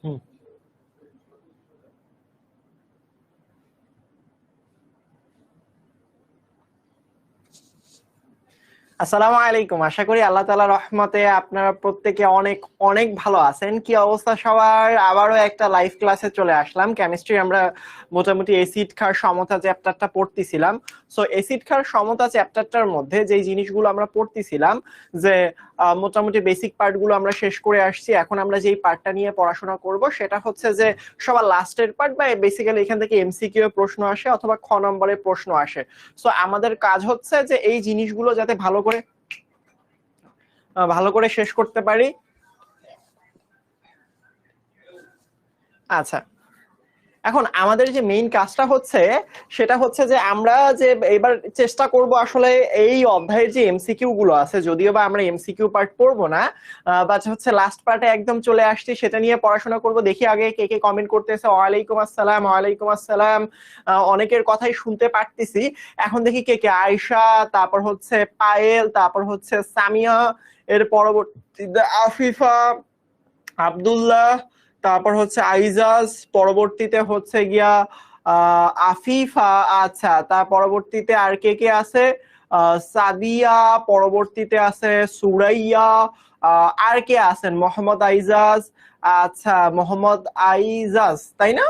হুম। আসসালামু আলাইকুম, আশা করি আল্লাহ তাআলার রহমতে আপনারা প্রত্যেকে অনেক অনেক ভালো আছেন। কি অবস্থা সবার? আবারও একটা লাইভ ক্লাসে চলে আসলাম। কেমিস্ট্রি আমরা মোটামুটি এসিড ক্ষার সমতা চ্যাপ্টারটা পড়তেছিলাম। সো এসিড ক্ষার সমতা চ্যাপ্টারটার মধ্যে যে জিনিসগুলো আমরা পড়তেছিলাম, যে মোটামুটি বেসিক পার্টগুলো আমরা শেষ করে আসছি। এখন আমরা যেই পার্টটা নিয়ে পড়াশোনা করব সেটা হচ্ছে যে সবার লাস্টের পার্ট, বা বেসিক্যালি এখান থেকে এমসিকিউ প্রশ্ন আসে অথবা খ নম্বরের প্রশ্ন আসে। সো আমাদের কাজ হচ্ছে যে এই জিনিসগুলো যাতে ভালো করে শেষ করতে পারি। আচ্ছা, এখন আমাদের যে মেইন কাজটা হচ্ছে সেটা হচ্ছে যে আমরা যে এবার চেষ্টা করব আসলে এই অধ্যায়ের যে এমসিকিউ গুলো আছে, যদিও বা আমরা এমসিকিউ পার্ট পড়বো না, বাট হচ্ছে লাস্ট পার্টে একদম চলে আসছি, সেটা নিয়ে পড়াশোনা করব। দেখি আগে কে কে কমেন্ট করতেছে। ওয়ালাইকুম আসসালাম, ওয়ালাইকুম আসসালাম। অনেকের কথাই শুনতে পারতেছি। এখন দেখি কে কে। আয়শা, তারপর হচ্ছে পায়েল, তারপর হচ্ছে সামিয়া, এর পরবর্তীতে আফিফা, আব্দুল্লাহ, তারপর হচ্ছে আইজাজ, পরবর্তীতে হচ্ছে গিয়া আফিফা। আচ্ছা, তার পরবর্তীতে আর কে কে আছে? সাদিয়া, পরবর্তীতে আছে সুরাইয়া, আর কে আছেন? মোহাম্মদ আইজাজ। আচ্ছা, মোহাম্মদ আইজাজ, তাই না?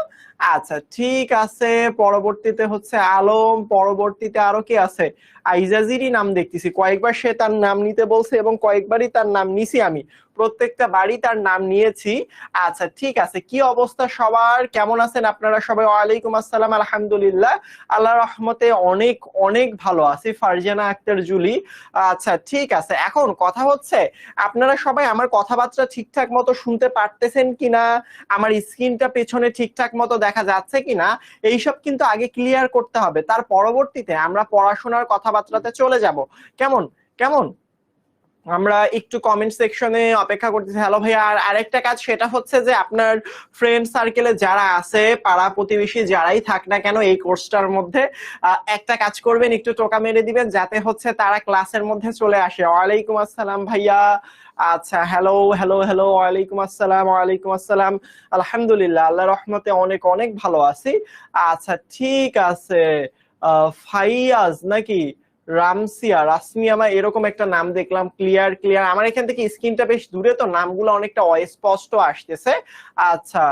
আচ্ছা, ঠিক আছে। পরবর্তীতে হচ্ছে আলম, পরবর্তীতে আরো কে আছে? আইজাজিরই নাম দেখতেছি, কয়েকবার সে তার নাম নিতে বলছে এবং কয়েকবারই তার নাম নিছি আমি, প্রত্যেকটা বাড়ি তার নাম নিয়েছি। আচ্ছা, ঠিক আছে। কি অবস্থা সবার? কেমন আছেন আপনারা সবাই? ওয়ালাইকুম আসসালাম, আলহামদুলিল্লাহ, আল্লাহর রহমতে অনেক অনেক ভালো আছি। ফারজানা আক্তার জুলি। আচ্ছা, ঠিক আছে। এখন কথা হচ্ছে আপনারা সবাই আমার কথাবার্তা ঠিকঠাক মতো শুনতে পারতেছেন কিনা, আমার স্ক্রিনটা পেছনে ঠিকঠাক মতো দেখা যাচ্ছে কিনা, এইসব কিন্তু আগে ক্লিয়ার করতে হবে। তার পরবর্তীতে আমরা পড়াশোনার কথাবার্তাতে চলে যাব। কেমন কেমন? আমরা একটু কমেন্ট সেকশনে অপেক্ষা করতেছি। হ্যালো ভাইয়া। আর আরেকটা কাজ, সেটা হচ্ছে যে আপনার ফ্রেন্ড সার্কেলে যারা আছে, পাড়া প্রতিবেশী যারাই থাক না কেন এই কোর্সটার মধ্যে, একটা কাজ করবেন, একটু টোকা মেরে দিবেন যাতে হচ্ছে তারা ক্লাসের মধ্যে চলে আসে। ওয়ালাইকুম আসসালাম ভাইয়া। আচ্ছা, হ্যালো হ্যালো হ্যালো, ওয়ালাইকুম আসসালাম, ওয়ালাইকুম আসসালাম। আলহামদুলিল্লাহ, আল্লাহর রহমতে অনেক অনেক ভালো আছি। আচ্ছা, ঠিক আছে। ফাইয়াজ নাকি রামসিয়া, রাসমিয়া, আমার এরকম একটা নাম দেখলাম। Clear clear. আমার এখান থেকে স্ক্রিনটা বেশ দূরে, তো নামগুলো অনেকটা অস্পষ্ট আসতেছে। আচ্ছা,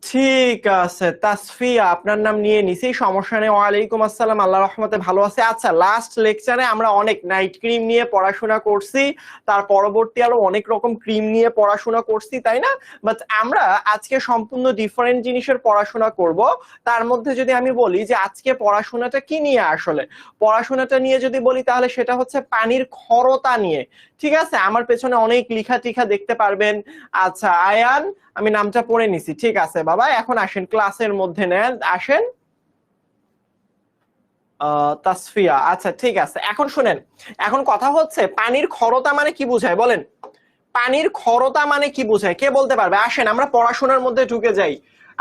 ঠিক আছে। তাসফিয়া, আপনার নাম নিয়ে নিছি, সমস্যা নেই। ওয়ালাইকুম আসসালাম, আল্লাহ রহমতে ভালো আছে। আচ্ছা, লাস্ট লেকচারে আমরা অনেক নাইট ক্রিম নিয়ে পড়াশোনা করছি, তার পরবর্তী আরো অনেক রকম ক্রিম নিয়ে পড়াশোনা করছি, তাই না? বাট আমরা আজকে সম্পূর্ণ ডিফারেন্ট জিনিসের পড়াশোনা করব। তার মধ্যে যদি আমি বলি যে আজকে পড়াশোনাটা কি নিয়ে, আসলে পড়াশোনাটা নিয়ে যদি বলি তাহলে সেটা হচ্ছে পানির ক্ষরতা নিয়ে। ঠিক আছে, আমার পেছনে অনেক লিখা টিখা দেখতে পারবেন। আচ্ছা, আয়ান, আমি নামটা পড়ে নিছি। ঠিক আছে বাবা, এখন আসেন ক্লাসের মধ্যে, নেন আসেন। তাসফিয়া, আচ্ছা ঠিক আছে। এখন শুনেন, এখন কথা হচ্ছে পানির ক্ষরতা মানে কি বোঝায় বলেন? পানির ক্ষরতা মানে কি বোঝায়, কে বলতে পারবে? আসেন আমরা পড়াশোনার মধ্যে ঢুকে যাই।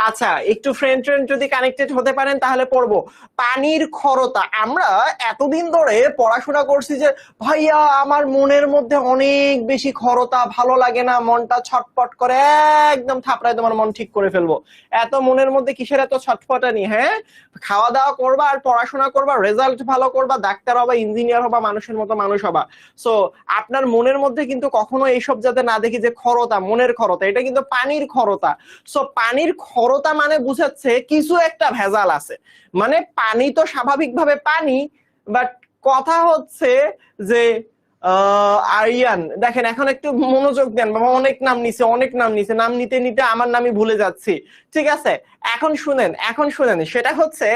আচ্ছা, একটু ফ্রেন্ড ট্রেন্ড যদি কানেক্টেড হতে পারেন তাহলে পড়বো। পানির ক্ষরতা, আমরা এতদিন ধরে পড়াশোনা করছি যে ভাইয়া আমার মনের মধ্যে অনেক বেশি ক্ষরতা, ভালো লাগে না, মনটা ছটপট করে, একদম থাপড়ায় তোমার মন ঠিক করে ফেলবো। এত মনের মধ্যে কিসের এত ছটফটানি? হ্যাঁ, খাওয়া দাওয়া করবা আর পড়াশোনা করবা, রেজাল্ট ভালো করবা, ডাক্তার হবা, ইঞ্জিনিয়ার হবা, মানুষের মতো মানুষ হবা। সো আপনার মনের মধ্যে কিন্তু কখনো এইসব যাতে না দেখি যে ক্ষরতা, মনের ক্ষরতা, এটা কিন্তু পানির ক্ষরতা। সো পানির ক্ষরতা মানে বুঝাচ্ছে কিছু একটা ভেজাল আছে। মানে পানি তো স্বাভাবিকভাবে পানি, বাট কথা হচ্ছে যে আরিয়ান, দেখেন এখন একটু মনোযোগ দেন বাবা, অনেক নাম নিছে, অনেক নাম নিছে, নাম নিতে নিতে আমার নামই ভুলে যাচ্ছি। ঠিক আছে, এখন শুনেন, এখন শুনেন, সেটা হচ্ছে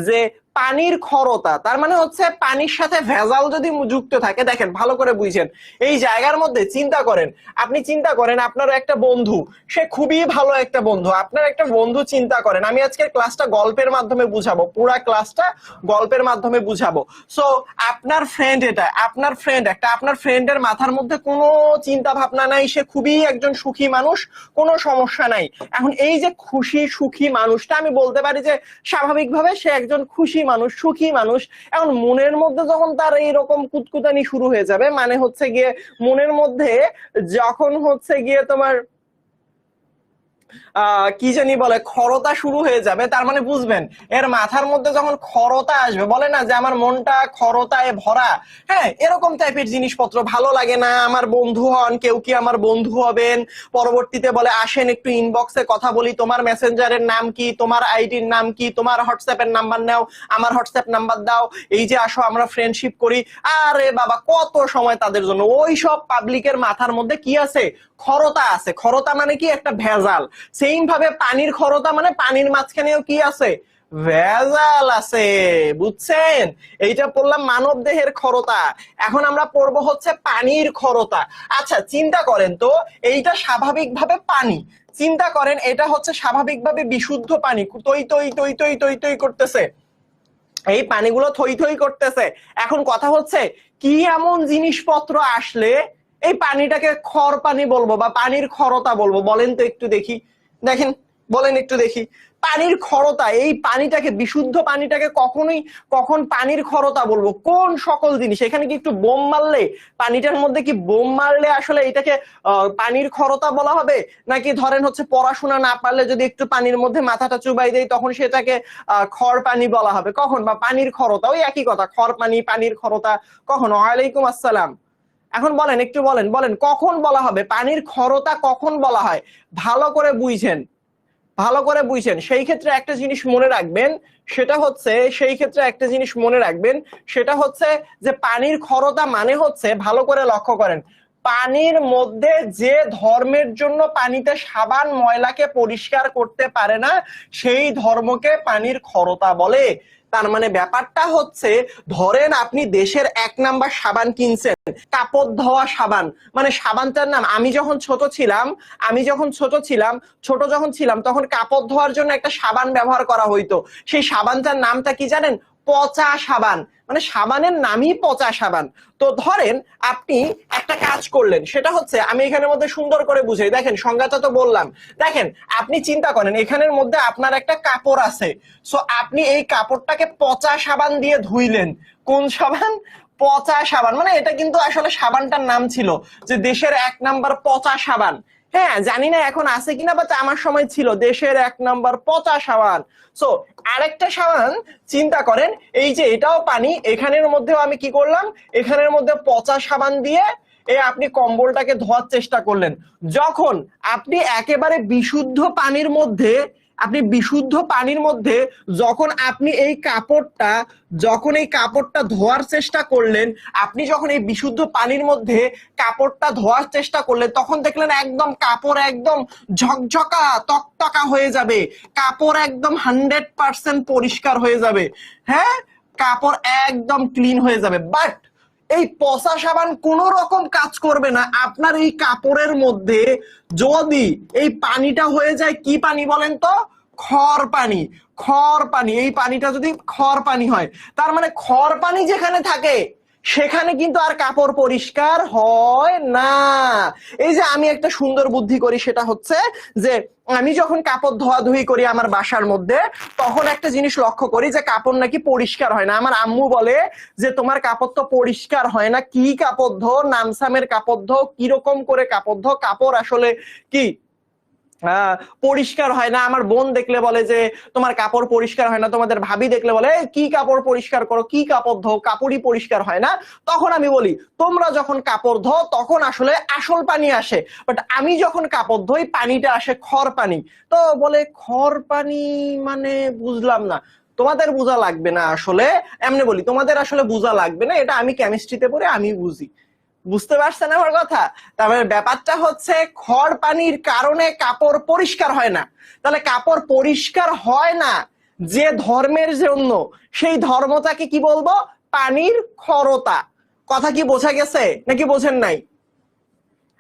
যে পানির ক্ষরতা তার মানে হচ্ছে পানির সাথে ভেজাল যদি যুক্ত থাকে। দেখেন ভালো করে বুঝেন, এই জায়গার মধ্যে চিন্তা করেন, আপনি চিন্তা করেন আপনার একটা বন্ধু, সে খুবই ভালো একটা বন্ধু, আপনার একটা বন্ধু, চিন্তা করেন, আমি আজকের ক্লাসটা গল্পের মাধ্যমে বুঝাবো, পুরা ক্লাসটা গল্পের মাধ্যমে বুঝাবো। সো আপনার ফ্রেন্ড, এটা আপনার ফ্রেন্ড, একটা আপনার ফ্রেন্ডের মাথার মধ্যে কোনো চিন্তা ভাবনা নাই, সে খুবই একজন সুখী মানুষ, কোনো সমস্যা নাই। এখন এই যে খুশি সুখী মানুষটা, আমি বলতে পারি যে স্বাভাবিকভাবে সে একজন খুশি মানুষ, সুখী মানুষ। এখন মনের মধ্যে যখন তার এইরকম কুতকুতানি শুরু হয়ে যাবে, মানে হচ্ছে গিয়ে মনের মধ্যে যখন হচ্ছে গিয়ে তোমার কি জানি বলে খরতা শুরু হয়ে যাবে, তার মানে বুঝবেন এর মাথার মধ্যে যখন খরতা আসবে, বলে না যে আমার মনটা খরতায় ভরা, হ্যাঁ এরকম টাইপের জিনিসপত্র, ভালো লাগে না, আমার বন্ধু হন, কেউ কি আমার বন্ধু হবেন, পরবর্তীতে বলে আসেন একটু ইনবক্সে কথা বলি, তোমার মেসেঞ্জারের নাম কি, তোমার আইডির নাম কি, তোমার হোয়াটসঅ্যাপের নাম্বার নাও, আমার হোয়াটসঅ্যাপ নাম্বার দাও, এই যে আসো আমরা ফ্রেন্ডশিপ করি। আরে বাবা কত সময় তাদের জন্য, ওই সব পাবলিকের মাথার মধ্যে কি আছে, খরতা আছে। খরতা মানে কি, একটা ভেজাল। সেম ভাবে পানির খরতা মানে পানির মাঝখানেও কি আছে, ভেজাল আছে, বুঝছেন? এইটা পড়লাম মানব দেহের খরতা, এখন আমরা পড়বো হচ্ছে পানির খরতা। আচ্ছা চিন্তা করেন তো, এইটা স্বাভাবিকভাবে পানি, চিন্তা করেন এটা হচ্ছে স্বাভাবিকভাবে বিশুদ্ধ পানি, তৈ তৈ তৈ তৈ তৈ তৈ করতেছে, এই পানিগুলো থই থই করতেছে। এখন কথা হচ্ছে কি এমন জিনিসপত্র আসলে এই পানিটাকে খর পানি বলবো বা পানির খরতা বলবো, বলেন তো একটু দেখি, দেখেন বলেন একটু দেখি। পানির খরতা, এই পানিটাকে, বিশুদ্ধ পানিটাকে কখনোই কখন পানির খরতা বলবো? কোন সকল জিনিস, এখানে কি একটু বোম মারলে, পানিটার মধ্যে কি বোম মারলে আসলে এটাকে পানির খরতা বলা হবে? নাকি ধরেন হচ্ছে পড়াশোনা না পারলে যদি একটু পানির মধ্যে মাথাটা চুবাই দেয় তখন সেটাকে খড় পানি বলা হবে কখন, বা পানির খরতা, ওই একই কথা, খড় পানি, পানির খরতা কখন? ওয়ালাইকুম আসসালাম। এখন বলেন একটু বলেন, বলেন কখন বলা হবে পানির খরতা, কখন বলা হয়? ভালো করে বুঝেন, ভালো করে বুঝছেন। সেই ক্ষেত্রে একটা জিনিস মনে রাখবেন, সেটা হচ্ছে, সেই ক্ষেত্রে একটা জিনিস মনে রাখবেন, সেটা হচ্ছে যে পানির খরতা মানে হচ্ছে, ভালো করে লক্ষ্য করেন, পানির মধ্যে যে ধর্মের জন্য পানিতে সাবান ময়লাকে পরিষ্কার করতে পারে না সেই ধর্মকে পানির খরতা বলে। তার মানে ব্যাপারটা হচ্ছে, ধরেন আপনি দেশের 1 নাম্বার সাবান কিনছেন, কাপড় ধোয়া সাবান, মানে সাবানটার নাম, আমি যখন ছোট ছিলাম তখন কাপড় ধোয়ার জন্য একটা সাবান ব্যবহার করা হইতো, সেই সাবানটার নামটা কি জানেন? পচা সাবান, মানে সাবানের নামই পচা সাবান। তো ধরেন আপনি একটা কাজ করলেন, সেটা হচ্ছে, আমি এখানের মধ্যে সুন্দর করে বুঝাই, দেখেন সংজ্ঞাটা তো বললাম, দেখেন আপনি চিন্তা করেন এখানের মধ্যে আপনার একটা কাপড় আছে, সো আপনি এই কাপড়টাকে পচা সাবান দিয়ে ধুইলেন। কোন সাবান? পচা সাবান। মানে এটা কিন্তু আসলে সাবানটার নাম ছিল যে দেশের 1 নাম্বার পচা সাবান। হ্যাঁ জানি না এখন আছে কিনা, বাট আমার সময় ছিল দেশের 1 নাম্বার পচা সাবান। সো আরেকটা সাবান চিন্তা করেন, এই যে এটাও পানি, এখানের মধ্যেও আমি কি করলাম, এখানের মধ্যে পচা সাবান দিয়ে আপনি কম্বলটাকে ধোয়ার চেষ্টা করলেন। যখন আপনি একেবারে বিশুদ্ধ পানির মধ্যে, যখন আপনি এই কাপড়টা ধোয়ার চেষ্টা করলেন, আপনি যখন এই বিশুদ্ধ পানির মধ্যে কাপড়টা ধোয়ার চেষ্টা করলেন, তখন দেখলেন একদম কাপড় একদম ঝকঝকা তকতকা হয়ে যাবে, কাপড় একদম 100% পরিষ্কার হয়ে যাবে, হ্যাঁ কাপড় একদম ক্লিন হয়ে যাবে। বাট এই পচা সাবান কোন রকম কাজ করবে না আপনার এই কাপড়ের মধ্যে যদি এই পানিটা হয়ে যায় কি পানি বলেন তো? খড় পানি। খড় পানি, এই পানিটা যদি খড় পানি হয়, তার মানে খড় পানি যেখানে থাকে সেখানে কিন্তু আর কাপড় পরিষ্কার হয় না। এই যে আমি একটা সুন্দর বুদ্ধি করি, সেটা হচ্ছে যে আমি যখন কাপড় ধোয়াধুয়ি করি আমার বাসার মধ্যে, তখন একটা জিনিস লক্ষ্য করি যে কাপড় নাকি পরিষ্কার হয় না। আমার আম্মু বলে যে তোমার কাপড় তো পরিষ্কার হয় না, কি কাপড় ধো, নামসামের কাপড় ধো, কিরকম করে কাপড় ধো, কাপড় আসলে কি পরিষ্কার হয় না। আমার বোন দেখলে বলে যে তোমার কাপড় পরিষ্কার হয় না, তোমাদের ভাবি দেখলে বলে কি কাপড় পরিষ্কার করো, কি কাপড় ধো, কাপড়ই পরিষ্কার হয় না। তখন আমি বলি তোমরা যখন কাপড় ধো তখন আসলে আসল পানি আসে, বাট আমি যখন কাপড় ধোই পানিটা আসে খড় পানি। তো বলে খড় পানি মানে বুঝলাম না। তোমাদের বোঝা লাগবে না, আসলে এমনি বলি, তোমাদের আসলে বোঝা লাগবে না, এটা আমি কেমিস্ট্রিতে পড়ে আমি বুঝি। বুঝতে পারছেন আমার কথা? তারপরে ব্যাপারটা হচ্ছে খড় পানির কারণে কাপড় পরিষ্কার হয় না। তাহলে কাপড় পরিষ্কার হয় না যে ধর্মের জন্য, সেই ধর্মটাকে কি বলবো? পানির খরতা। কথা কি বোঝা গেছে নাকি বোঝেন নাই?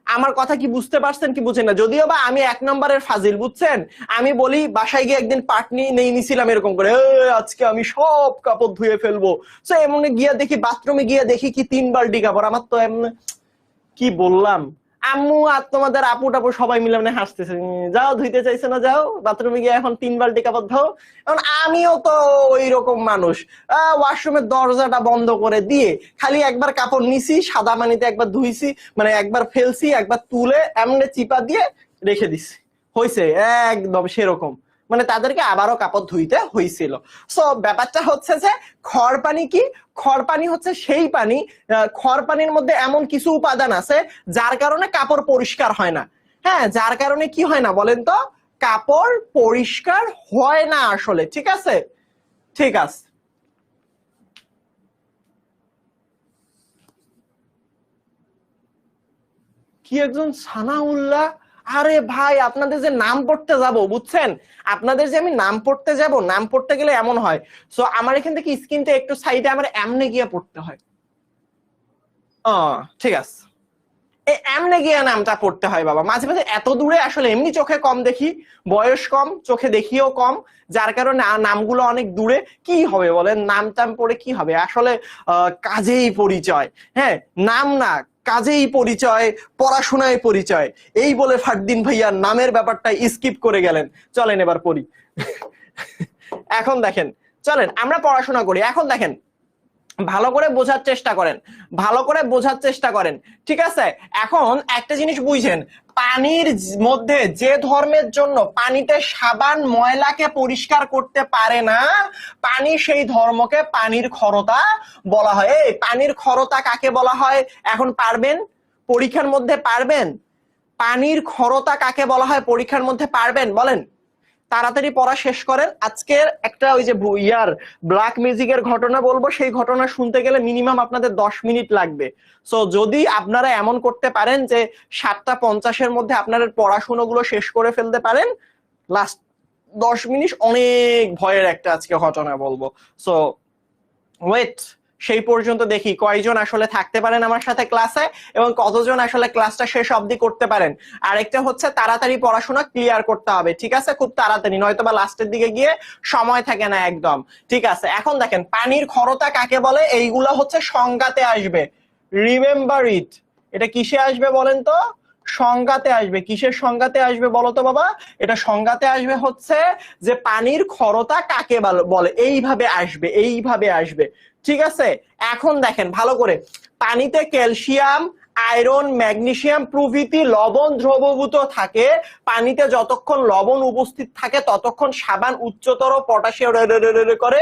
আমার কথা কি বুঝতে পারছেন কি বুঝেন না? যদিও বা আমি 1 নম্বরের ফাজিল, বুঝছেন? আমি বলি বাসায় গিয়ে একদিন পাট নিয়েছিলাম এরকম করে, আজকে আমি সব কাপড় ধুয়ে ফেলবো। তো এমন গিয়া দেখি, বাথরুমে গিয়া দেখি কি 3 বালতি কাপড়। আমার তো এমন কি বললাম, আম্মু আর তোমাদের আপু টাপু সবাই মিলে মানে হাসতেছে, যাও ধুইতে চাইছে না, যাও বাথরুমে গিয়ে এখন 3 বালতি কাপড় ধো। এখন আমিও তো ওই রকম মানুষ, ওয়াশরুমের দরজাটা বন্ধ করে দিয়ে খালি একবার কাপড় নিছি, সাদা পানিতে একবার ধুইছি, মানে একবার ফেলছি, একবার তুলে এমনি চিপা দিয়ে রেখে দিছি, হয়েছে একদম সেরকম, মানে তাদেরকে আবারও কাপড় ধুইতে হয়েছিল। সো ব্যাপারটা হচ্ছে যে খড় পানি কি, খড় পানি হচ্ছে সেই পানি, খড় পানির মধ্যে এমন কিছু উপাদান আছে যার কারণে কাপড় পরিষ্কার হয় না। হ্যাঁ, যার কারণে কি হয় না বলেন তো, কাপড় পরিষ্কার হয় না আসলে। ঠিক আছে, ঠিক আছে। কি একজন সানাউল্লাহ, আরে ভাই আপনাদের যে নাম পড়তে যাব বুঝছেন, আপনাদের যে আমি নাম পড়তে যাব, নাম পড়তে গেলে এমন হয়। সো আমার এখান থেকে স্ক্রিনটা একটু সাইডে আমার এমনে গিয়ে পড়তে হয়। ঠিক আছে, এই এমনে গিয়ে নামটা পড়তে হয় বাবা। মাঝে মাঝে এত দূরে আসলে এমনি চোখে কম দেখি, বয়স কম, চোখে দেখিও কম, যার কারণে নামগুলো অনেক দূরে। কি হবে বলেন, নাম টাম পড়ে কি হবে আসলে, কাজেই পরিচয়। হ্যাঁ, নাম না, কাজেই পরিচয়, পড়াশোনায় পরিচয়, এই বলে ফারদিন ভাইয়া নামের ব্যাপারটা স্কিপ করে গেলেন। চলেন এবার পড়ি। এখন দেখেন, চলেন আমরা পড়াশোনা করি। এখন দেখেন, ভালো করে বোঝার চেষ্টা করেন, ভালো করে বোঝার চেষ্টা করেন। ঠিক আছে, এখন একটা জিনিস বুঝছেন, পানির মধ্যে যে ধর্মের জন্য পানিতে সাবান ময়লাকে পরিষ্কার করতে পারে না, পানি সেই ধর্মকে পানির খরতা বলা হয়। এই পানির খরতা কাকে বলা হয় এখন পারবেন? পরীক্ষার মধ্যে পারবেন? পানির খরতা কাকে বলা হয় পরীক্ষার মধ্যে পারবেন বলেন? তাড়াতাড়ি পড়া শেষ করেন। আজকের একটা ওই যে ব্ল্যাক মিউজিকের ঘটনা বলবো, সেই ঘটনা শুনতে গেলে মিনিমাম আপনাদের 10 মিনিট লাগবে। সো যদি আপনারা এমন করতে পারেন যে 7:50 মধ্যে আপনারা পড়াশোনাগুলো শেষ করে ফেলতে পারেন, লাস্ট 10 মিনিট অনেক ভয়ের একটা আজকে ঘটনা বলবো। সো ওয়েট, সেই পর্যন্ত দেখি কয়জন আসলে থাকতে পারেন আমার সাথে ক্লাসে এবং কতজন আসলে ক্লাসটা শেষ অবধি করতে পারেন। আরেকটা হচ্ছে তাড়াতাড়ি পড়াশোনা ক্লিয়ার করতে হবে, ঠিক আছে, খুব তাড়াতাড়ি, নয়তো বা লাস্টের দিকে গিয়ে সময় থাকে না একদম। ঠিক আছে, এখন দেখেন পানির খরতা কাকে বলে, এইগুলো হচ্ছে সংজ্ঞাতে আসবে। Remember it. এটা কিসে আসবে বলেন তো? সংজ্ঞাতে আসবে। কিসের সংজ্ঞাতে আসবে বলো তো বাবা? এটা সংজ্ঞাতে আসবে হচ্ছে যে পানির খরতা কাকে বলে, এইভাবে আসবে, এইভাবে আসবে। ঠিক আছে, এখন দেখেন ভালো করে, পানিতে ক্যালসিয়াম, আয়রন, ম্যাগনেসিয়াম প্রভৃতি লবণ দ্রবীভূত থাকে। পানিতে যতক্ষণ লবণ উপস্থিত থাকে ততক্ষণ সাবান উচ্চতর পটাশিয়াম করে।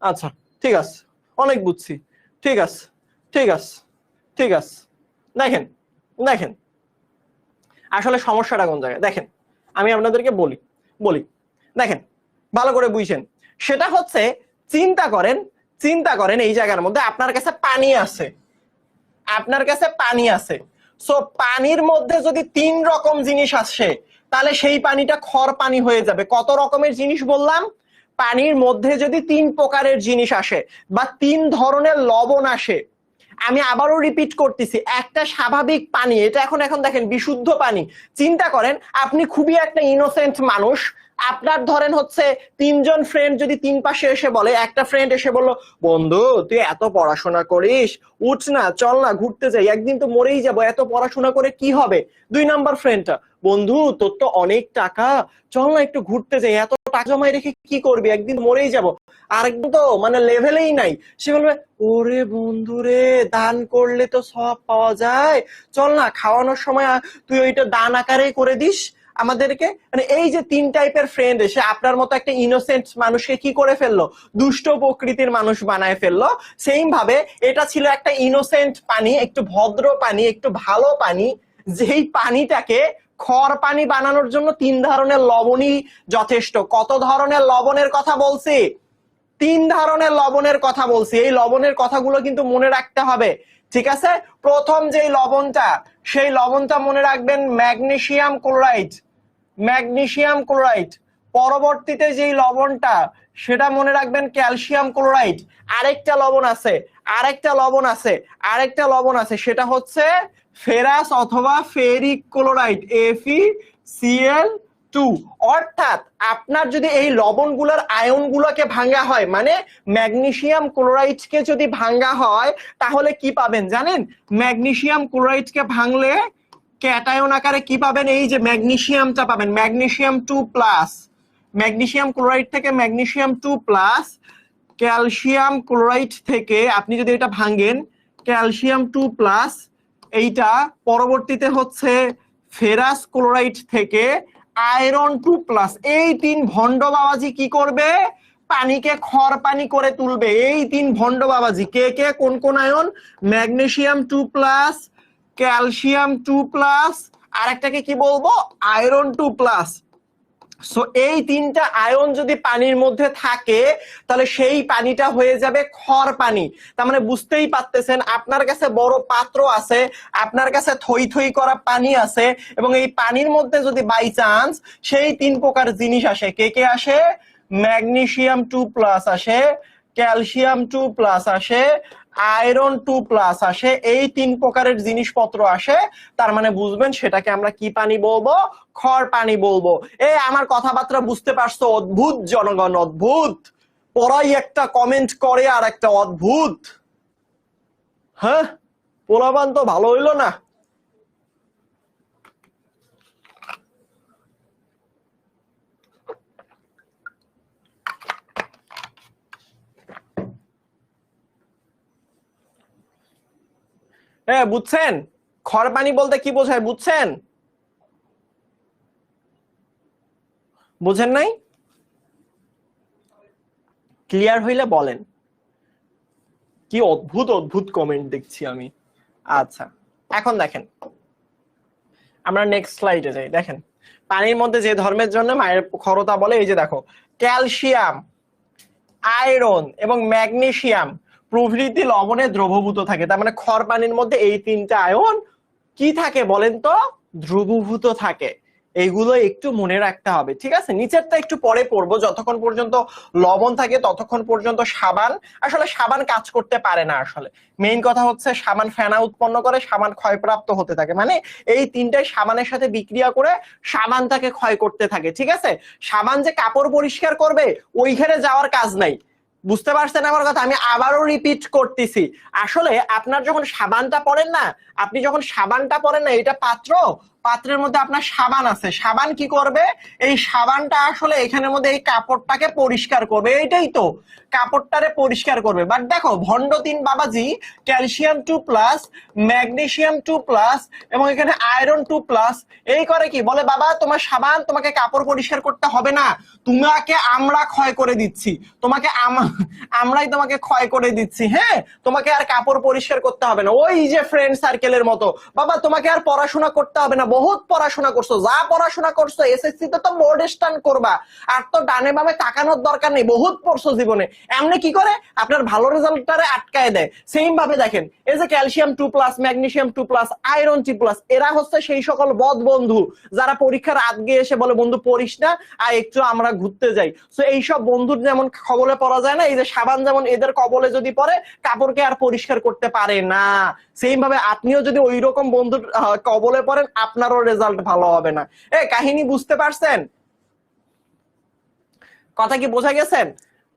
আচ্ছা, ঠিক আছে, অনেক বুঝছি। ঠিক আছে, ঠিক আছে, ঠিক আছে। দেখেন, দেখেন আসলে সমস্যাটা কোন জায়গায়, দেখেন আমি আপনাদেরকে বলি বলি দেখেন ভালো করে বুঝছেন। সেটা হচ্ছে, চিন্তা করেন, চিন্তা করেন এই জায়গার মধ্যে আপনার কাছে পানি আছে, আপনার কাছে পানি আছে। সো পানির মধ্যে যদি 3 রকম জিনিস আসে তাহলে সেই পানিটা খর পানি হয়ে যাবে। কত রকমের জিনিস বললাম? পানির মধ্যে যদি 3 প্রকারের জিনিস আসে বা 3 ধরনের লবণ আসে, আমি আবারও রিপিট করতেছি, একটা স্বাভাবিক পানি, এটা এখন এখন দেখেন বিশুদ্ধ পানি। চিন্তা করেন আপনি খুবই একটা ইনোসেন্ট মানুষ, আপনার ধরেন হচ্ছে 3 জন ফ্রেন্ড যদি 3 পাশে এসে বলে, একটা ফ্রেন্ড এসে বললো, বন্ধু তুই এত পড়াশোনা করিস, উঠ না, চল না ঘুরতে যাই, একদিন তো মরেই যাবো, এত পড়াশোনা করে কি হবে? 2 নাম্বার ফ্রেন্ডটা, বন্ধু তোর তো অনেক টাকা, চল না একটু ঘুরতে যাই, এত টাকা জমাই রেখে কি করবি, একদিন মরেই যাবো। আরেকদিন তো মানে লেভেলেই নাই, সে বলবে, ওরে বন্ধু রে, দান করলে তো সব পাওয়া যায়, চল না খাওয়ানোর সময় তুই ওইটা দান আকারেই করে দিস আমাদেরকে। মানে এই যে 3 টাইপের ফ্রেন্ড এসে আপনার মতো একটা ইনোসেন্ট মানুষকে কি করে ফেললো, দুষ্ট প্রকৃতির মানুষ বানায় ফেললো। সেম ভাবে এটা ছিল একটা ইনোসেন্ট পানি, একটু ভদ্র পানি, একটু ভালো পানি, যেই পানিটাকে খর পানি বানানোর জন্য 3 ধরনের লবণই যথেষ্ট। কত ধরনের লবণের কথা বলছি? 3 ধরনের লবণের কথা বলছি। এই লবণের কথাগুলো কিন্তু মনে রাখতে হবে, ঠিক আছে? প্রথম যেই লবণটা, সেই লবণটা মনে রাখবেন ম্যাগনেসিয়াম ক্লোরাইড, ম্যাগনেসিয়াম ক্লোরাইড। পরবর্তীতে যেই লবণটা, সেটা মনে রাখবেন ক্যালসিয়াম ক্লোরাইড। আরেকটা লবণ আছে, আরেকটা লবণ আছে, আরেকটা লবণ আছে, সেটা হচ্ছে ফেরাস অথবা ফেরিক ক্লোরাইড, FeCl2। অর্থাৎ আপনার যদি এই লবণগুলোর আয়নগুলোকে ভাঙা হয়, মানে ম্যাগনেসিয়াম ক্লোরাইডকে যদি ভাঙা হয়, তাহলে কি পাবেন জানেন? ম্যাগনেসিয়াম ক্লোরাইডকে ভাঙলে ক্যাটায়ন আকারে কি পাবেন? এই যে ম্যাগনেসিয়ামটা পাবেন, ম্যাগনেসিয়াম 2+। ম্যাগনেসিয়াম ক্লোরাইড থেকে ম্যাগনেসিয়াম 2+, ক্যালসিয়াম ক্লোরাইড থেকে আপনি যদি এটা ভাঙেন, ক্যালসিয়াম 2+, এইটা পরবর্তীতে হচ্ছে ফেরাস ক্লোরাইড থেকে আয়রন 2+, এই 3 ভন্ড বাবাজি কি করবে? পানিকে খর পানি করে তুলবে। এই 3 ভন্ড বাবাজি কে কে? কোন কোন আয়ন? ম্যাগনেসিয়াম 2+, ক্যালসিয়াম 2+, আর একটাকে কি বলবো? আয়রন 2+। সো এই 3টা আয়ন যদি পানির মধ্যে থাকে তাহলে সেই পানিটা হয়ে যাবে খর পানি। তার মানে বুঝতেই পারতেছেন, আপনার কাছে বড় পাত্র আছে, আপনার কাছে থই থই করা পানি আছে, এবং এই পানির মধ্যে যদি বাই চান্স সেই 3 প্রকার জিনিস আসে, কে কে আসে? ম্যাগনেসিয়াম 2+ আসে, ক্যালসিয়াম 2+ আসে, আয়রন 2+ আসে, এই 3 প্রকারের জিনিসপত্র আসে, তার মানে বুঝবেন সেটাকে আমরা কি পানি বলবো? খর পানি বলবো। এই আমার কথাবার্তা বুঝতে পারছো? অদ্ভুত জনগণ, অদ্ভুত। পড়াই একটা, কমেন্ট করে আর একটা অদ্ভুত। হ্যাঁ, পোলাপান তো ভালো হইলো না। হ্যাঁ, বুঝছেন খর পানি বলতে কি বোঝায়? বুঝছেন? বুঝেন নাই? ক্লিয়ার হইলে বলেন। কি অদ্ভুত অদ্ভুত কমেন্ট দেখছি আমি। আচ্ছা, এখন দেখেন, আমরা নেক্সট স্লাইডে যাই। দেখেন পানির মধ্যে যে ধর্মের জন্য মায়ের ক্ষরতা বলে, এই যে দেখো, ক্যালসিয়াম, আয়রন এবং ম্যাগনেসিয়াম প্রভৃতি লবণে দ্রবীভূত থাকে। তার মানে খর পানির মধ্যে এই 3টা আয়ন কি থাকে বলেন তো? দ্রবীভূত থাকে। এইগুলো একটু মনে রাখতে হবে, ঠিক আছে? নিচেরটা একটু পরে পড়বো। যতক্ষণ পর্যন্ত লবণ থাকে ততক্ষণ পর্যন্ত সাবান, আসলে সাবান কাজ করতে পারে না। আসলে মেইন কথা হচ্ছে সাবান ফেনা উৎপন্ন করে, সাবান ক্ষয়প্রাপ্ত হতে থাকে। মানে এই 3টাই সাবানের সাথে বিক্রিয়া করে সাবানটাকে ক্ষয় করতে থাকে, ঠিক আছে? সাবান যে কাপড় পরিষ্কার করবে ওইখানে যাওয়ার কাজ নাই। বুঝতে পারছেন আমার কথা? আমি আবারও রিপিট করতেছি, আসলে আপনার যখন সাবানটা পরেন না, আপনি যখন সাবানটা পরেন না, এটা পাত্র, পাত্রের মধ্যে আপনার সাবান আছে। সাবান কি করবে? এই সাবানটা আসলে এখানের মধ্যে এই কাপড়টাকে পরিষ্কার করবে, এইটাই তো, কাপড়টারে পরিষ্কার করবে। বাট দেখো ভন্ড 3 বাবাজি ক্যালসিয়াম 2+, ম্যাগনেসিয়াম 2+ এবং এখানে আয়রন 2+, এই করে কি বলে? বাবা তোমার সাবান তোমাকে কাপড় পরিষ্কার করতে হবে না, তোমাকে আমরা ক্ষয় করে দিচ্ছি, তোমাকে আমরাই তোমাকে ক্ষয় করে দিচ্ছি। হ্যাঁ, তোমাকে আর কাপড় পরিষ্কার করতে হবে না। ওই যে ফ্রেন্ড সার্কেলের মতো, বাবা তোমাকে আর পড়াশোনা করতে হবে না, বহুত পড়াশোনা করছো, যা পড়াশোনা করছো এসএসসি তে তো বোর্ড স্ট্যান্ড করবা, আর তো ডানে বামে তাকানোর দরকার নেই, বহুত পড়ছো জীবনে। এমনি কি করে আপনার ভালো রেজাল্টটারে আটকায় দেয়। সেম ভাবে দেখেন, এই যে ক্যালসিয়াম 2+, ম্যাগনেসিয়াম 2+, আয়রন 2+, এরা হচ্ছে সেই সকল বদ বন্ধু যারা পরীক্ষার আগে এসে বলে বন্ধু পড়িস না, আর একটু আমরা ঘুরতে যাই। সো এইসব বন্ধুর যেমন কবলে পড়া যায় না, এই যে সাবান যেমন এদের কবলে যদি পড়ে কাপড়কে আর পরিষ্কার করতে পারে না, সেম ভাবে আপনিও যদি ওই রকম বন্ধুর কবলে পড়েন আপনারও রেজাল্ট ভালো হবে না। কাহিনী বুঝতে পারছেন? কথা কি বোঝা গেছেন?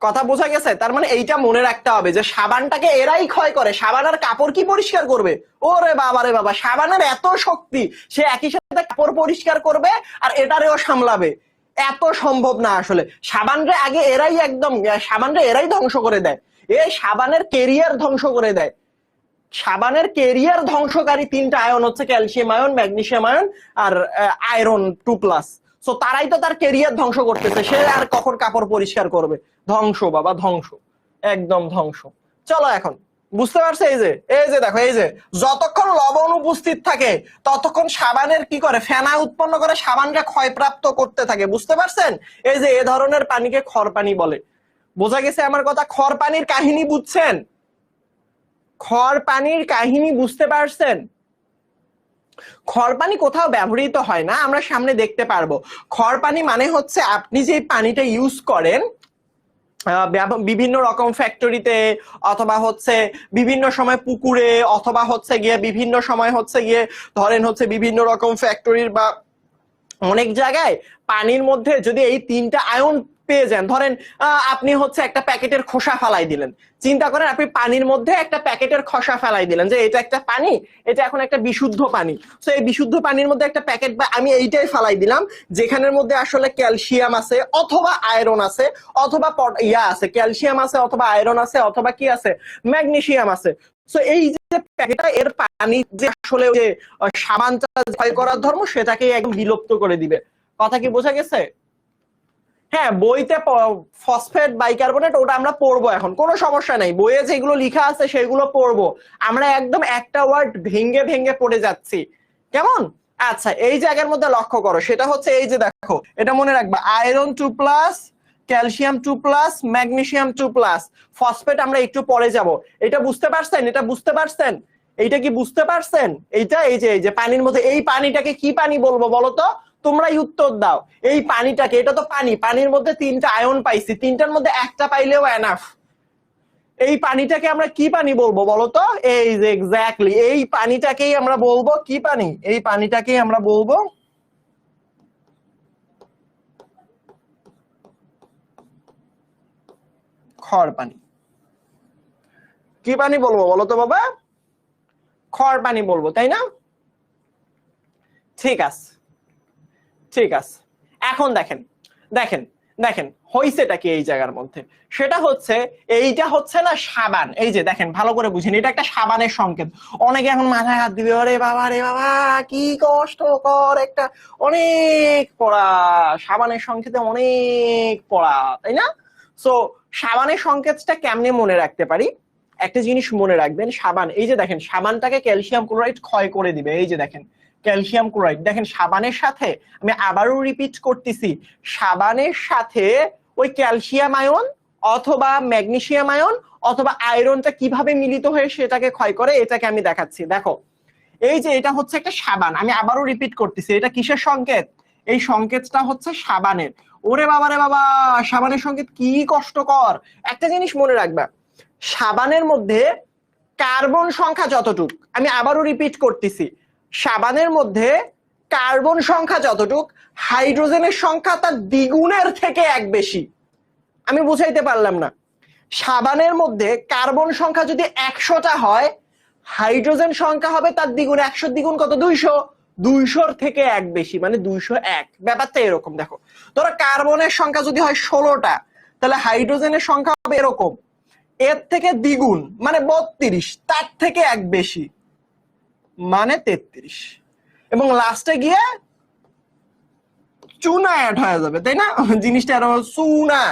কথা বোঝা গেছে? তার মানে এইটা মনে রাখতে হবে যে সাবানটাকে এরাই ক্ষয় করে, সাবান আর কাপড় কি পরিষ্কার করবে? ওরে বাবা রে বাবা, সাবানের এত শক্তি, সে একই সাথে কাপড় পরিষ্কার করবে আর এটারেও সামলাবে, এত সম্ভব না আসলে। সাবানরে আগে এরাই একদম, সাবানরে এরাই ধ্বংস করে দেয়, এই সাবানের কেরিয়ার ধ্বংস করে দেয়। সাবানের কেরিয়ার ধ্বংসকারী 3টা আয়ন হচ্ছে ক্যালসিয়াম আয়ন, ম্যাগনেসিয়াম আয়ন আর আয়রন 2+। সো তারাই তো তার কেরিয়ার ধ্বংস করতেছে, সে আর কখন কাপড় পরিষ্কার করবে? ধ্বংস বাবা, ধ্বংস, একদম ধ্বংস। চলো এখন বুঝতে পারছে? এই যে দেখো, এই যে যতক্ষণ লবণ উপস্থিত থাকে ততক্ষণ সাবানের কি করে? ফেনা উৎপন্ন করে সাবানকে ক্ষয়প্রাপ্ত করতে থাকে। বুঝতে পারছেন? এই যে এ ধরনের পানিকে খর পানি বলে। বোঝা গেছে আমার কথা? খর পানির কাহিনী বুঝছেন? খর পানির কাহিনী বুঝতে পারছেন? খড় পানি কোথাও ব্যবহৃত হয় না, আমরা সামনে দেখতে পারবো। খড় পানি মানে হচ্ছে আপনি যে পানিটা ইউজ করেন বিভিন্ন রকম ফ্যাক্টরিতে, অথবা হচ্ছে বিভিন্ন সময় পুকুরে, অথবা হচ্ছে গিয়ে বিভিন্ন সময় হচ্ছে গিয়ে ধরেন হচ্ছে বিভিন্ন রকম ফ্যাক্টরির বা অনেক জায়গায় পানির মধ্যে যদি এই 3টা আয়ন পেয়ে যান। ধরেন আপনি হচ্ছে একটা প্যাকেটের খোসা ফালাই দিলেন, চিন্তা করেন আপনি পানির মধ্যে একটা প্যাকেটের খোসা ফেলাই দিলেন যে এটা একটা পানি, এটা এখন একটা বিশুদ্ধ পানি। তো এই বিশুদ্ধ পানির মধ্যে একটা প্যাকেট বা আমি এইটাই ফালাই দিলাম যেখানের মধ্যে আসলে ক্যালসিয়াম আছে অথবা আয়রন আছে অথবা আছে, ক্যালসিয়াম আছে অথবা আয়রন আছে অথবা কি আছে, ম্যাগনেসিয়াম আছে। তো এই যে প্যাকেটটা এর পানি যে আসলে যে সাবানটা ক্ষয় করার ধর্ম সেটাকে একদম বিলুপ্ত করে দিবে। কথা কি বোঝা গেছে? হ্যাঁ, বইতে ফসফেট বাইকার্বনেট ওটা আমরা পড়বো, এখন কোনো সমস্যা নাই, বইয়ে যেগুলো লেখা আছে সেগুলো পড়বো। আমরা একদম একটা ওয়ার্ড ভেঙ্গে ভেঙ্গে পড়ে যাচ্ছি, কেমন? আচ্ছা, এই জায়গার মধ্যে লক্ষ্য করো, সেটা হচ্ছে এই যে দেখো, এটা মনে রাখবা, আয়রন 2+, ক্যালসিয়াম 2+, ম্যাগনেসিয়াম 2+, ফসফেট আমরা একটু পরে যাব। এটা বুঝতে পারছেন? এটা বুঝতে পারছেন? এইটা কি বুঝতে পারছেন? এইটা এই যে পানির মধ্যে, এই পানিটাকে কি পানি বলবো বলো তো? তোমরাই উত্তর দাও। এই পানিটাকে, এটা তো পানি, পানির মধ্যে 3টা আয়ন পাইছি, 3টার মধ্যে একটা পাইলেও এনাফ। এই পানিটাকে আমরা কি পানি বলবো বলো তো? এই যে এক্স্যাক্টলি এই পানিটাকেই আমরা বলবো কি পানি? এই পানিটাকেই আমরা বলবো খড় পানি। কি পানি বলবো বলো তো বাবা? খড় পানি বলবো, তাই না? ঠিক আছে, ঠিক আছে। এখন দেখেন দেখেন দেখেন হইছেটা কি এই জায়গার মধ্যে, সেটা হচ্ছে এইটা হচ্ছে না সাবান। এই যে দেখেন, ভালো করে বুঝেন, এটা একটা সাবানের সংকেত। অনেকে এখন মাথায় হাত দিবে, আরে বাবা রে বাবা কি কষ্টকর একটা, অনেক পড়া, সাবানের সংকেতে অনেক পড়া, তাই না? সো সাবানের সংকেতটা কেমনে মনে রাখতে পারি? একটা জিনিস মনে রাখবেন, সাবান, এই যে দেখেন সাবানটাকে ক্যালসিয়াম ক্লোরাইড ক্ষয় করে দিবে। এই যে দেখেন ক্যালসিয়াম ক্লোরাইড, দেখেন সাবানের সাথে, আমি আবারও রিপিট করতেছি, সাবানের সাথে ওই ক্যালসিয়াম আয়ন অথবা ম্যাগনেসিয়াম আয়ন অথবা আয়রনটা কিভাবে মিলিত হয়ে সেটাকে ক্ষয় করে, এটাকে আমি দেখাচ্ছি। দেখো, এই যে এটা হচ্ছে একটা সাবান, আমি আবারও রিপিট করতেছি, এটা কিসের সংকেত? এই সংকেতটা হচ্ছে সাবানের। ওরে বাবা রে বাবা, সাবানের সংকেত কি কষ্টকর! একটা জিনিস মনে রাখবা, সাবানের মধ্যে কার্বন সংখ্যা যতটুক, আমি আবারও রিপিট করতেছি, সাবানের মধ্যে কার্বন সংখ্যা যতটুক, হাইড্রোজেনের সংখ্যা তার দ্বিগুণের থেকে 1 বেশি। আমি বুঝাইতে পারলাম না? সাবানের মধ্যে কার্বন সংখ্যা যদি 100টা হয়, হাইড্রোজেন সংখ্যা হবে তার দ্বিগুণ। 100 দ্বিগুণ কত? 200। 200-র থেকে 1 বেশি, মানে 201। ব্যাপারটা এরকম। দেখো, ধরো কার্বনের সংখ্যা যদি হয় 16টা, তাহলে হাইড্রোজেনের সংখ্যা হবে এরকম, এর থেকে দ্বিগুণ মানে 32, তার থেকে 1 বেশি মানে 33, এবং লাস্টে গিয়ে চুনা অ্যাড হয়ে যাবে, তাই না? জিনিসটা আরো চুনা,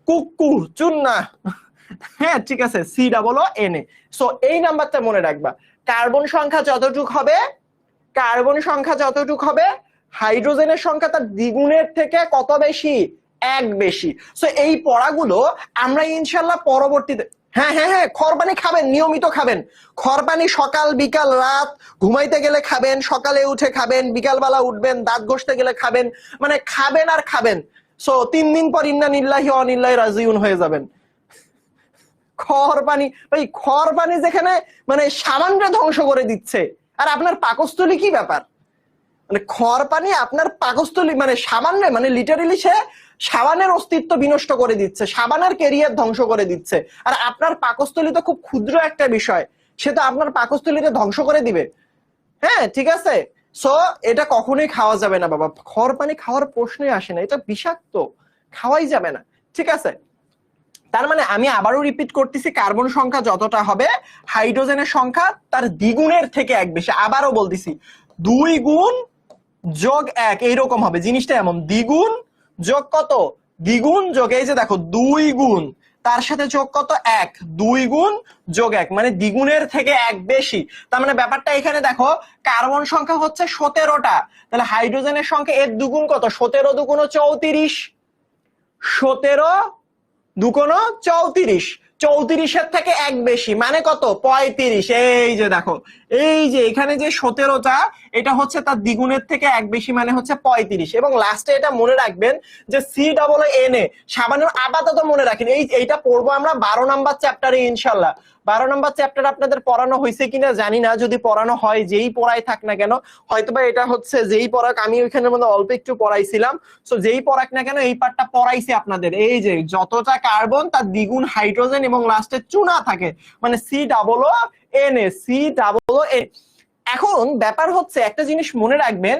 কুকু, চুনা। হ্যাঁ, ঠিক আছে, COO-NA। সো এই নাম্বারটা মনে রাখবা, কার্বন সংখ্যা যতটুক হবে, কার্বন সংখ্যা যতটুক হবে, হাইড্রোজেনের সংখ্যা তার দ্বিগুণের থেকে কত বেশি? 1 বেশি। সো এই পড়াগুলো আমরা ইনশাল্লাহ পরবর্তীতে, হ্যাঁ হ্যাঁ হ্যাঁ, খড় পানি খাবেন, নিয়মিত খাবেন। খড় পানি সকাল বিকাল রাত, ঘুমাইতে গেলে খাবেন, সকালে উঠে খাবেন, বিকালবেলা উঠবেন, দাঁত ঘষতে গেলে খাবেন, মানে খাবেন আর খাবেন। সো 3 দিন পর ইন্না লিল্লাহি ওয়া ইন্না ইলাইহি রাজিউন হয়ে যাবেন। খড় পানি, ভাই খড় পানি যেখানে মানে সাবানটা ধ্বংস করে দিচ্ছে, আর আপনার পাকস্থলী কি ব্যাপার? মানে খড় পানি আপনার পাকস্থলী, মানে সাবান, মানে লিটারেলি সে সাবানের অস্তিত্ব বিনষ্ট করে দিচ্ছে, সাবানের ক্যারিয়ার ধ্বংস করে দিচ্ছে। আর আপনার পাকস্থলী তো খুব ক্ষুদ্র একটা বিষয়, সে তো আপনার পাকস্থলীকে ধ্বংস করে দিবে। হ্যাঁ, ঠিক আছে। সো এটা কখনোই খাওয়া যাবে না বাবা, খড় পানি খাওয়ার প্রশ্নই আসে না, এটা বিষাক্ত, খাওয়াই যাবে না। ঠিক আছে, তার মানে আমি আবারও রিপিট করতেছি, কার্বন সংখ্যা যতটা হবে, হাইড্রোজেনের সংখ্যা তার দ্বিগুণের থেকে 1 বেশি। আবারও বলতেছি, 2 গুণ যোগ 1 এইরকম হবে, জিনিসটা এমন, দ্বিগুণ যোগ কত? দ্বিগুণ যোগ, এই যে দেখো 2 গুণ, তার সাথে যোগ কত? 1, 2 গুণ যোগ 1 মানে দ্বিগুণের থেকে 1 বেশি। তার মানে ব্যাপারটা এখানে দেখো, কার্বন সংখ্যা হচ্ছে 17টা, তাহলে হাইড্রোজেনের সংখ্যা এর দুগুণ কত? 17 দুগুণ 34, 17 দুগুণ 34, 34-এর থেকে 1 বেশি মানে কত? 35। এই যে দেখো, এই যে এখানে যে 17টা, এটা হচ্ছে তার দ্বিগুণের থেকে 1 বেশি মানে হচ্ছে 35। এবং লাস্টে এটা মনে রাখবেন যে COO-NA, সাবানের, আপাতত মনে রাখেন, এইটা পড়বো আমরা 12 নাম্বার চ্যাপ্টারে ইনশাল্লাহ। 12 নম্বর চ্যাপ্টার আপনাদের পড়ানো হয়েছে কিনা জানি না, যদি পড়ানো হয় যেই পড়াই থাক না কেন, হয়তোবা এটা হচ্ছে যেই পড়াক, আমি ওইখানের মধ্যে অল্প একটু পড়াইছিলাম, সো যেই পড়াক না কেন এই পার্টটা পড়াইছে আপনাদের। এই যে যতটা কার্বন তার দ্বিগুণ হাইড্রোজেন এবং লাস্টে চুনা থাকে, মানে COO, COO। এখন ব্যাপার হচ্ছে একটা জিনিস মনে রাখবেন,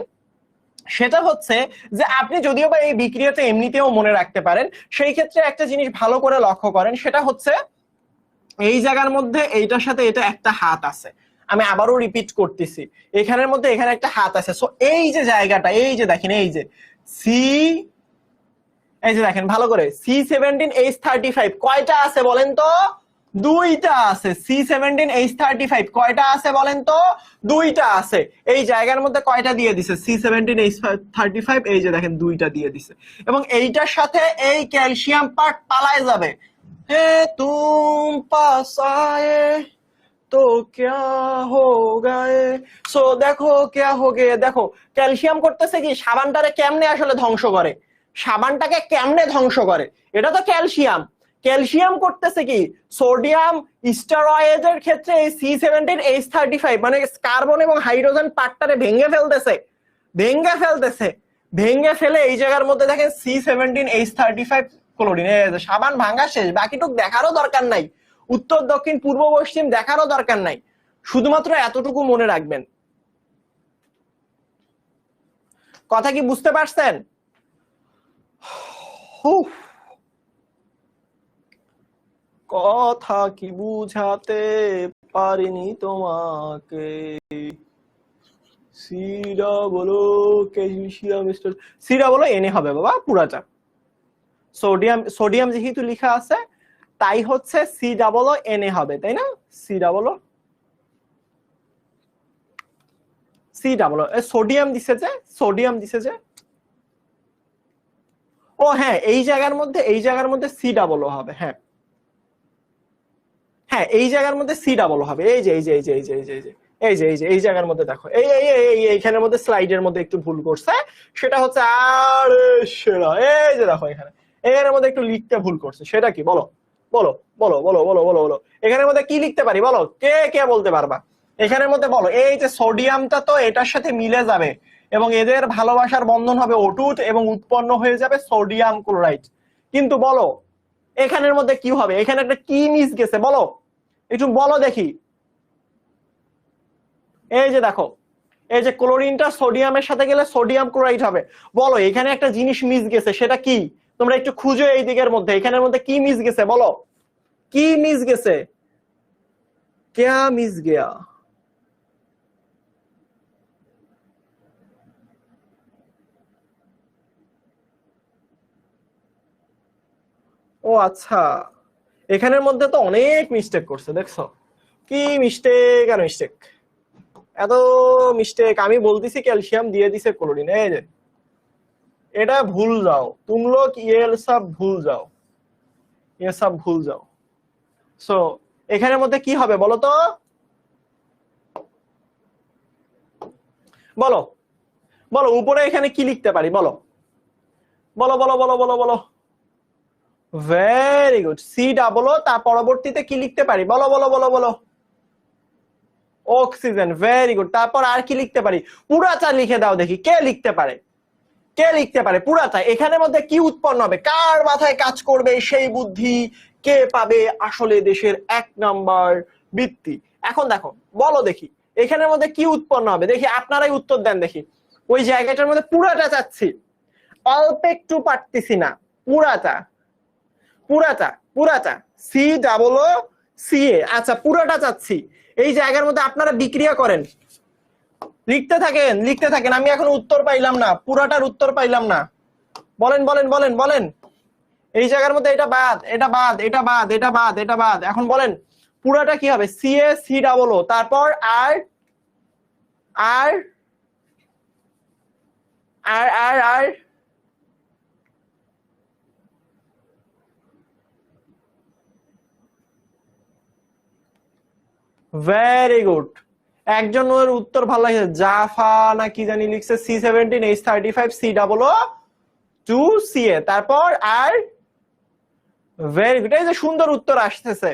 সেটা হচ্ছে যে আপনি যদিও বা এই বিক্রিয়াতে এমনিতেও মনে রাখতে পারেন, সেই ক্ষেত্রে একটা জিনিস ভালো করে লক্ষ্য করেন, সেটা হচ্ছে এই জায়গার মধ্যে এইটার সাথে এটা একটা হাত আছে, আমি আবারও রিপিট করতেছি, এখানের মধ্যে এখানে একটা হাত আছে। সো এই যে জায়গাটা, এই যে দেখেন, এই যে সি, এই যে দেখেন ভালো করে, C17H35 কয়টা আছে বলেন তো? দুইটা আছে। C17H35 কয়টা আছে বলেন তো? দুইটা আছে। এই জায়গার মধ্যে কয়টা দিয়ে দিছে? C17H35, এই যে দেখেন দুইটা দিয়ে দিছে, এবং এইটার সাথে এই ক্যালসিয়াম পার্ট পালায় যাবে। হে তুম পাস আয়ে তো ক্যা হোগা এ। সো দেখো ক্যা হোগে, দেখো ক্যালসিয়াম করতেছে কি, সাবানটারে কেমনে আসলে ধ্বংস করে, সাবানটাকে কেমনে ধ্বংস করে, এটা তো ক্যালসিয়াম। ক্যালসিয়াম করতেছে কি, সোডিয়াম স্টেরয়েডের ক্ষেত্রে এই C17H35 মানে কার্বন এবং হাইড্রোজেন পার্টটারে ভেঙে ফেলতেছে, ভেঙে ফেলে এই জায়গার মধ্যে দেখেন C17H35 ক্লোরিন। সাবান ভাঙা শেষ, বাকিটুক দেখারও দরকার নাই, উত্তর দক্ষিণ পূর্ব পশ্চিম দেখারও দরকার নাই, শুধুমাত্র এতটুকু মনে রাখবেন। কথা কি বুঝতে পারছেন? কথা কি বুঝাতে পারিনি তোমাকে, সিরা বলো ক্যালসিয়াম, সিরা বলো এনে হবে বাবা পুরাটা। সোডিয়াম যেহেতু লেখা আছে তাই হচ্ছে COO হবে, তাই না? COO সোডিয়াম দিছে যে, ও হ্যাঁ এই জায়গার মধ্যে COO হবে, হ্যাঁ হ্যাঁ এই জায়গার মধ্যে COO হবে। এই যে এই জায়গার মধ্যে দেখো, এইখানের মধ্যে স্লাইডের মধ্যে একটু ভুল করছে, সেটা হচ্ছে আরে সেরা, এই যে দেখো এখানের মধ্যে একটু লিখতে ভুল করছে, সেটা কি বলো বলো বলো বলো বলো বলো বলো এখানের মধ্যে কি লিখতে পারি বলো, কে কে বলতে পারবা? এখানের মধ্যে বলো, এই যে সোডিয়ামটা তো এটার সাথে মিলে যাবে এবং এদের ভালোবাসার বন্ধন হবে অটুট এবং উৎপন্ন হয়ে যাবে সোডিয়াম ক্লোরাইড। কিন্তু বলো এখানের মধ্যে কি হবে, এখানে একটা কি মিস গেছে বলো, একটু বলো দেখি। এই যে দেখো, এই যে ক্লোরিনটা সোডিয়ামের সাথে গেলে সোডিয়াম ক্লোরাইড হবে, বলো এখানে একটা জিনিস মিস গেছে, সেটা কি? তোমরা একটু খুঁজো এই দিকের মধ্যে, এখানের মধ্যে কি মিস গেছে বলো, কি মিস গেছে, ক্যা মিস গয়া? ও আচ্ছা, এখানের মধ্যে তো অনেক মিস্টেক করছে, দেখছো কি মিস্টেক আর মিস্টেক, এত মিস্টেক। আমি বলতেছি ক্যালসিয়াম দিয়ে দিছে ক্লোরিন, এই যে এটা ভুল যাও, তুম লোগ ये सब ভুল যাও। সো এখানের মধ্যে কি হবে বলো তো, বলো বলো উপরে এখানে কি লিখতে পারি বলো বলো বলো বলো বলো বলো ভেরি গুড, COO, তার পরবর্তীতে কি লিখতে পারি বলো বলো বলো বলো অক্সিজেন, ভেরি গুড। তারপর আর কি লিখতে পারি, পুরাটা লিখে দাও দেখি, কে লিখতে পারে পুরাটা? এখানের মধ্যে কি উৎপন্ন হবে, কার মাথায় কাজ করবে সেই বুদ্ধি, কে পাবে আসলে দেশের 1 নাম্বার বৃত্তি? এখন দেখো বলো দেখি এখানের মধ্যে কি উৎপন্ন হবে, দেখি আপনারাই উত্তর দেন দেখি। ওই জায়গাটার মধ্যে পুরাটা চাচ্ছি, অল্প একটু পারতেছি না, পুরাটা COO, আচ্ছা পুরাটা চাচ্ছি। এই জায়গার মধ্যে আপনারা বিক্রিয়া করেন, লিখতে থাকেন, আমি এখন উত্তর পাইলাম না, পুরাটার উত্তর পাইলাম না, বলেন বলেন বলেন বলেন। এই জায়গার মধ্যে এটা বাদ, এটা বাদ, এটা বাদ, এটা বাদ, এটা বাদ, এখন বলেন পুরাটা কি হবে? COO, তারপর আর আর আর আর আর ভেরি গুড, একজন ওর উত্তর ভালো লাগছে, জাফা না কি জানি লিখছে, C17H35 COO 2 CA, তারপর আর ভেরি গুড, এই যে সুন্দর উত্তর আসতেছে,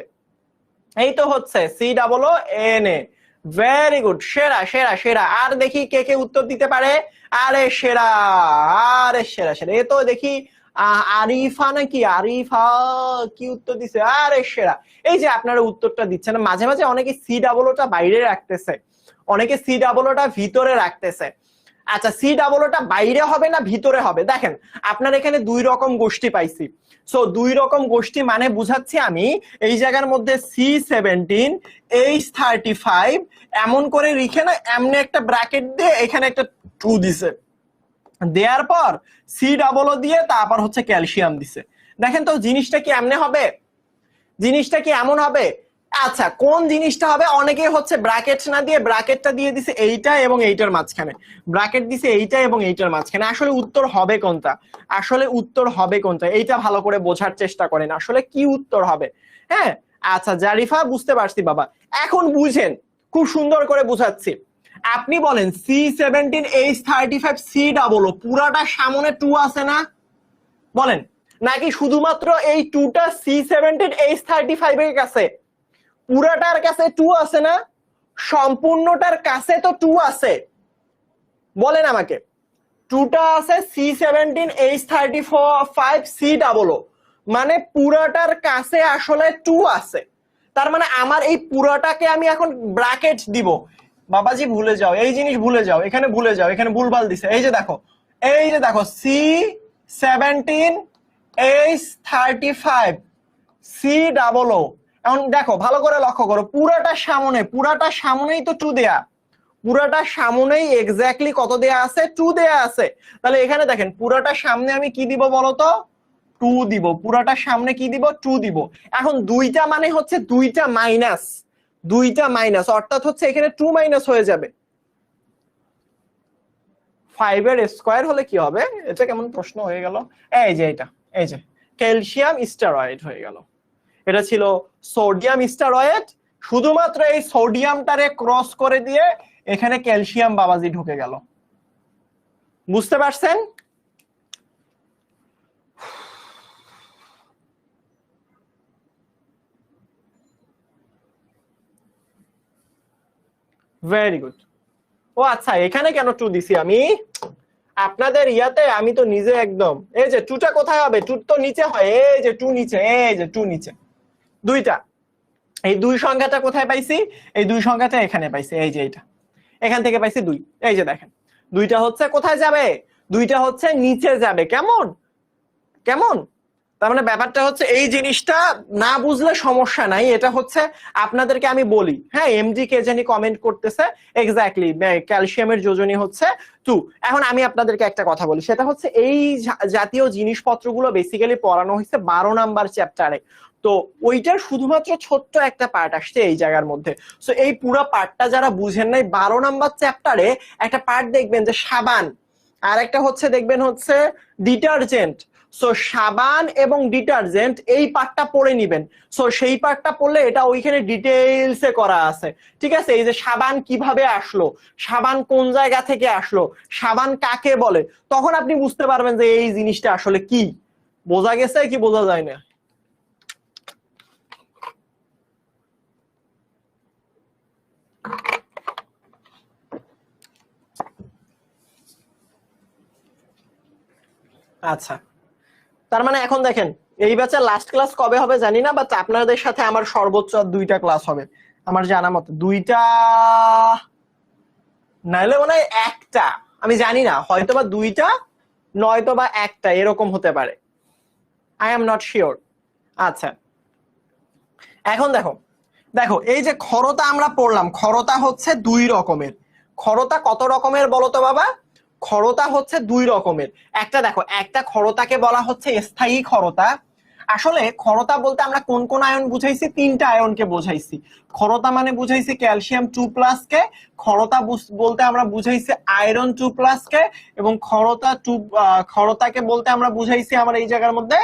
এই তো হচ্ছে COONA। ভেরি গুড, সেরা সেরা সেরা। আর দেখি কে কে উত্তর দিতে পারে। আরে সেরা, আরে সেরা সেরা। এ তো দেখি আরিফা নাকি, আরিফা কি উত্তর দিছে, আরে সেরা। এই যে আপনারা উত্তরটা দিচ্ছেন, মাঝে মাঝে অনেকে COOটা বাইরে রাখতেছে, অনেকে COOটা ভিতরে রাখতেছে। আচ্ছা, COOটা বাইরে হবে না ভিতরে হবে? দেখেন আপনার এখানে দুই রকম গোষ্ঠী পাইছি। সো দুই রকম গোষ্ঠী মানে বুঝাচ্ছি আমি, এই জায়গার মধ্যে C17H35 এমন করে লিখে না, এমনি একটা ব্র্যাকেট দিয়ে এখানে একটা 2 দিছে, দেওয়ার পর COO দিয়ে তারপর হচ্ছে ক্যালসিয়াম দিছে। দেখেন তো জিনিসটা কি এমনি হবে? জিনিসটা কি এমন হবে? আচ্ছা, কোন জিনিসটা হবে? অনেকে হচ্ছে ব্র্যাকেট না দিয়ে ব্র্যাকেটটা দিয়ে দিছে এইটা এবং এইটার মাঝখানে, ব্র্যাকেট দিছে এইটা এবং এইটার মাঝখানে। আসলে উত্তর হবে কোনটা? আসলে উত্তর হবে কোনটা? এইটা ভালো করে বোঝার চেষ্টা করেন, আসলে কি উত্তর হবে। হ্যাঁ, আচ্ছা জারিফা বুঝতে পারছি বাবা, এখন বুঝেন, খুব সুন্দর করে বুঝাচ্ছি। আপনি বলেন C17H35 COO পুরাটা সামনে 2 আছে না? বলেন, নাকি শুধুমাত্র এই 2টা C17H35 এর কাছে? পুরাটার কাছে 2 আছে না? সম্পূর্ণটার কাছে তো 2 আছে। বলেন আমাকে, 2টা আছে C17H35 COO, মানে পুরাটার কাছে আসলে 2 আছে। তার মানে আমার এই পুরাটাকে আমি এখন ব্র্যাকেট দিব। বাবাজি ভুলে যাও, এই জিনিস ভুলে যাও, এখানে ভুলে যাও, এখানে ভুলভাল দিছে। এই যে দেখো, এই যে দেখো C17H35 COO। এখন দেখো ভালো করে লক্ষ্য করো, পুরাটা সামনে, পুরাটা সামনেই তো 2 দেয়া, পুরাটা সামনেই এক্স্যাক্টলি কত দেয়া আছে? 2 দেয়া আছে। তাহলে এখানে দেখেন পুরাটা সামনে আমি কি দিব বলতো? 2 দিব। পুরাটা সামনে কি দিব? 2 দিব। এখন দুইটা মানে হচ্ছে দুইটা মাইনাস, দুইটা মাইনাস, অর্থাৎ হচ্ছে এখানে 2 মাইনাস হয়ে যাবে। 5 এর স্কয়ার হলে কি হবে? এটা কেমন প্রশ্ন হয়ে গেল। এই যে এটা, এই যে ক্যালসিয়াম স্টেরয়েড হয়ে গেল। এটা ছিল সোডিয়াম স্টেরয়েড, শুধুমাত্র এই সোডিয়ামটারে ক্রস করে দিয়ে এখানে ক্যালসিয়াম বাবাজি ঢুকে গেল। বুঝতে পারছেন? Very good. ও আচ্ছা, এখানে কেন 2 দিছি আমি? আপনাদের ইয়াতে আমি তো নিজে একদম, এই যে 2টা কোথায় হবে? 2 তো নিচে হয়, এই যে 2 নিচে, এই যে 2 নিচে। দুইটা, এই 2 সংখ্যাটা কোথায় পাইছি? এই 2 সংখ্যাটা এখানে পাইছি, এই যে এটা, এখান থেকে পাইছি 2। এই যে দেখেন, 2টা হচ্ছে কোথায় যাবে? 2টা হচ্ছে নিচে যাবে। কেমন কেমন? তার মানে ব্যাপারটা হচ্ছে এই জিনিসটা না বুঝলে সমস্যা নাই, এটা হচ্ছে আপনাদেরকে আমি বলি। হ্যাঁ, এমজি কে জানি কমেন্ট করতেছে, এক্স্যাক্টলি ক্যালসিয়ামের যোজনী হচ্ছে 2। এখন আমি আপনাদেরকে একটা কথা বলি, সেটা হচ্ছে এই জাতীয় জিনিসপত্রগুলো বেসিক্যালি পড়ানো হয়েছে 12 নাম্বার চ্যাপ্টারে। তো ওইটার শুধুমাত্র ছোট্ট একটা পার্ট আসছে এই জায়গার মধ্যে। সো এই পুরো পার্টটা যারা বুঝেন নাই, 12 নাম্বার চ্যাপ্টারে একটা পার্ট দেখবেন যে সাবান, আর একটা হচ্ছে দেখবেন হচ্ছে ডিটারজেন্ট। সো সাবান এবং ডিটারজেন্ট এই পার্টটা পড়ে নিবেন। সো সেই পার্টটা পড়লে এটা ওইখানে ডিটেইলসে করা আছে। ঠিক আছে, এই যে সাবান কিভাবে আসলো, সাবান কোন জায়গা থেকে আসলো, সাবান কাকে বলে, তখন আপনি বুঝতে পারবেন যে এই জিনিসটা আসলে কি। বোঝা গেছে কি বোঝা যায় না? আচ্ছা, তার মানে এখন দেখেন, এই ব্যাচের লাস্ট ক্লাস কবে হবে জানি না, বাট আপনাদের সাথে আমার সর্বোচ্চ 2টা ক্লাস হবে আমার জানা মতো। 2টা নাইলে মনে হয় 1টা, আমি জানি না, হয়তোবা 2টা নয়তো বা 1টা এরকম হতে পারে, আই এম নট শিওর। আচ্ছা, এখন দেখো, দেখো এই যে খরতা আমরা পড়লাম, খরতা হচ্ছে 2 রকমের। খরতা কত রকমের বলো তো বাবা? খরতা হচ্ছে 2 রকমের। একটা দেখো, একটা খরতাকে বলা হচ্ছে স্থায়ী খরতা। আসলে খরতা বলতে আমরা কোন কোন আয়ন বুঝাইছি? 3টা আয়নকে বুঝাইছি। খরতা মানে বুঝাইছি ক্যালসিয়াম 2+ কে, খরতা বলতে আমরা বুঝাইছি আয়রন 2+ কে, এবং খরতাকে বলতে আমরা বুঝাইছি আমার এই জায়গার মধ্যে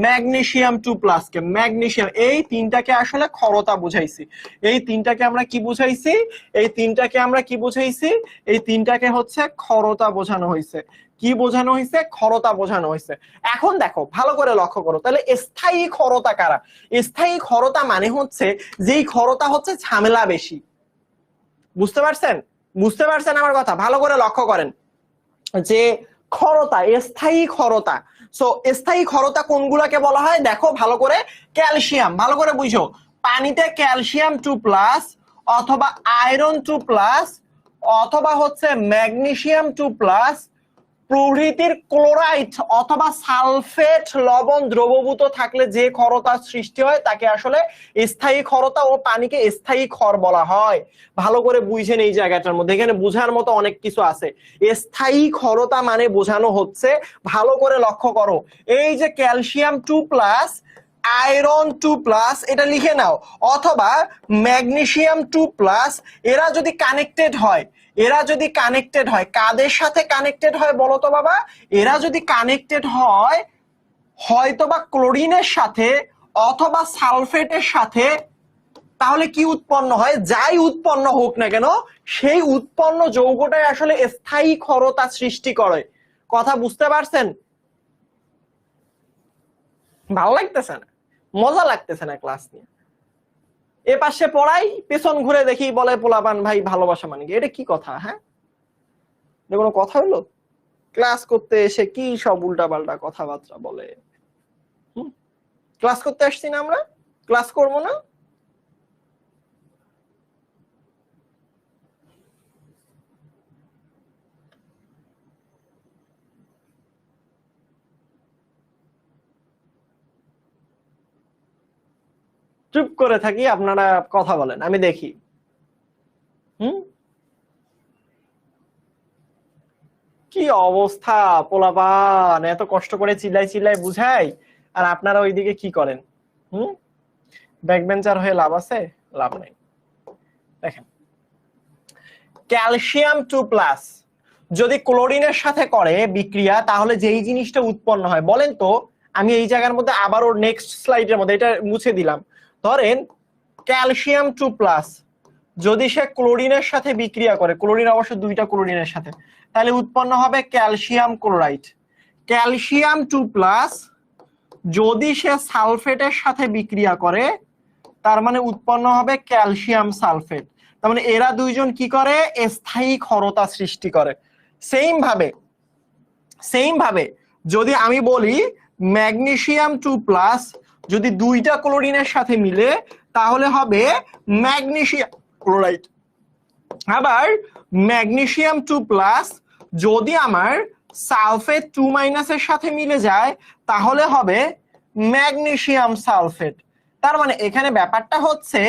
ম্যাগনেসিয়াম 2+ কে। ম্যাগনেসিয়াম, এই 3টাকে আসলে খরতা বুঝাইছি। এই 3টাকে আমরা কি বুঝাইছি? এই 3টাকে আমরা কি বুঝাইছি? এই 3টাকে হচ্ছে খরতা বোঝানো হয়েছে। কি বোঝানো হয়েছে? ক্ষরতা বোঝানো হয়েছে। এখন দেখো ভালো করে লক্ষ্য করো, তাহলে স্থায়ী ক্ষরতা কারা? স্থায়ী ক্ষরতা মানে হচ্ছে যেই ক্ষরতা হচ্ছে ঝামেলা বেশি। বুঝতে পারছেন? বুঝতে পারছেন আমার কথা? ভালো করে লক্ষ্য করেন যে ক্ষরতা, স্থায়ী ক্ষরতা। সো স্থায়ী ক্ষরতা কোনগুলাকে বলা হয় দেখো ভালো করে। ক্যালসিয়াম, ভালো করে বুঝো, পানিতে ক্যালসিয়াম 2+ অথবা আয়রন 2+ অথবা হচ্ছে ম্যাগনেসিয়াম 2+ প্রভৃতির ক্লোরাইড অথবা সালফেট লবণ দ্রবীভূত থাকলে যে ক্ষরতা সৃষ্টি হয় তাকে আসলে স্থায়ী ক্ষরতা ও পানিকে স্থায়ী ক্ষর বলা হয়। ভালো করে বুঝেন এই জায়গাটার মধ্যে, এখানে বোঝার মতো অনেক কিছু আছে। স্থায়ী ক্ষরতা মানে বোঝানো হচ্ছে, ভালো করে লক্ষ্য করো, এই যে ক্যালসিয়াম 2+ আয়রন 2+ এটা লিখে নাও, অথবা ম্যাগনেসিয়াম 2+, এরা যদি কানেক্টেড হয়, এরা যদি কানেক্টেড হয় কাদের সাথে কানেক্টেড হয় বলো তো বাবা? এরা যদি কানেক্টেড হয় হয়তোবা ক্লোরিনের সাথে অথবা সালফেটের সাথে, তাহলে কি উৎপন্ন হয়? যাই উৎপন্ন হোক না কেন সেই উৎপন্ন যৌগটাই আসলে স্থায়ী ক্ষরতা সৃষ্টি করে। কথা বুঝতে পারছেন? ভালো লাগতেছে না? মজা লাগতেছে না ক্লাস নিয়ে? এ পাশে পড়াই, পেছন ঘুরে দেখি বলে পোলাপান ভাই ভালোবাসা মানে কি? এটা কি কথা? হ্যাঁ, এটা কোনো কথা হলো? ক্লাস করতে এসে কি সব উল্টাপাল্টা কথাবার্তা বলে। ক্লাস করতে আসছি না আমরা? ক্লাস করবো না? চুপ করে থাকি, আপনারা কথা বলেন, আমি দেখি। কি অবস্থা পোলাপান, এত কষ্ট করে চিল্লাই চিল্লাই বুঝাই আর আপনারা ওইদিকে কি করেন? ব্যাকবেঞ্চার হয়ে লাভ আছে? লাভ নাই। দেখেন, ক্যালসিয়াম 2+ যদি ক্লোরিনের সাথে করে বিক্রিয়া তাহলে যেই জিনিসটা উৎপন্ন হয় বলেন তো, আমি এই জায়গার মধ্যে আবার ওর নেক্সট স্লাইডের মধ্যে এটা মুছে দিলাম। ধরেন ক্যালসিয়াম 2+ যদি সে ক্লোরিনের সাথে বিক্রিয়া করে, ক্লোরিন অবশ্য দুইটা ক্লোরিনের সাথে, তাহলে উৎপন্ন হবে ক্যালসিয়াম ক্লোরাইড। ক্যালসিয়াম 2+ যদি সে সালফেটের সাথে বিক্রিয়া করে তার মানে উৎপন্ন হবে ক্যালসিয়াম সালফেট। তার মানে এরা দুইজন কি করে? স্থায়ী ক্ষরতা সৃষ্টি করে। সেম ভাবে যদি আমি বলি ম্যাগনেসিয়াম 2+ যদি দুইটা ক্লোরিনের সাথে মিলে তাহলে হবে ম্যাগনেসিয়াম ক্লোরাইড। আবার ম্যাগনেসিয়াম 2+ যদি আমার সালফেট 2- এর সাথে মিলে যায় তাহলে হবে ম্যাগনেসিয়াম সালফেট। তার মানে এখানে ব্যাপারটা হচ্ছে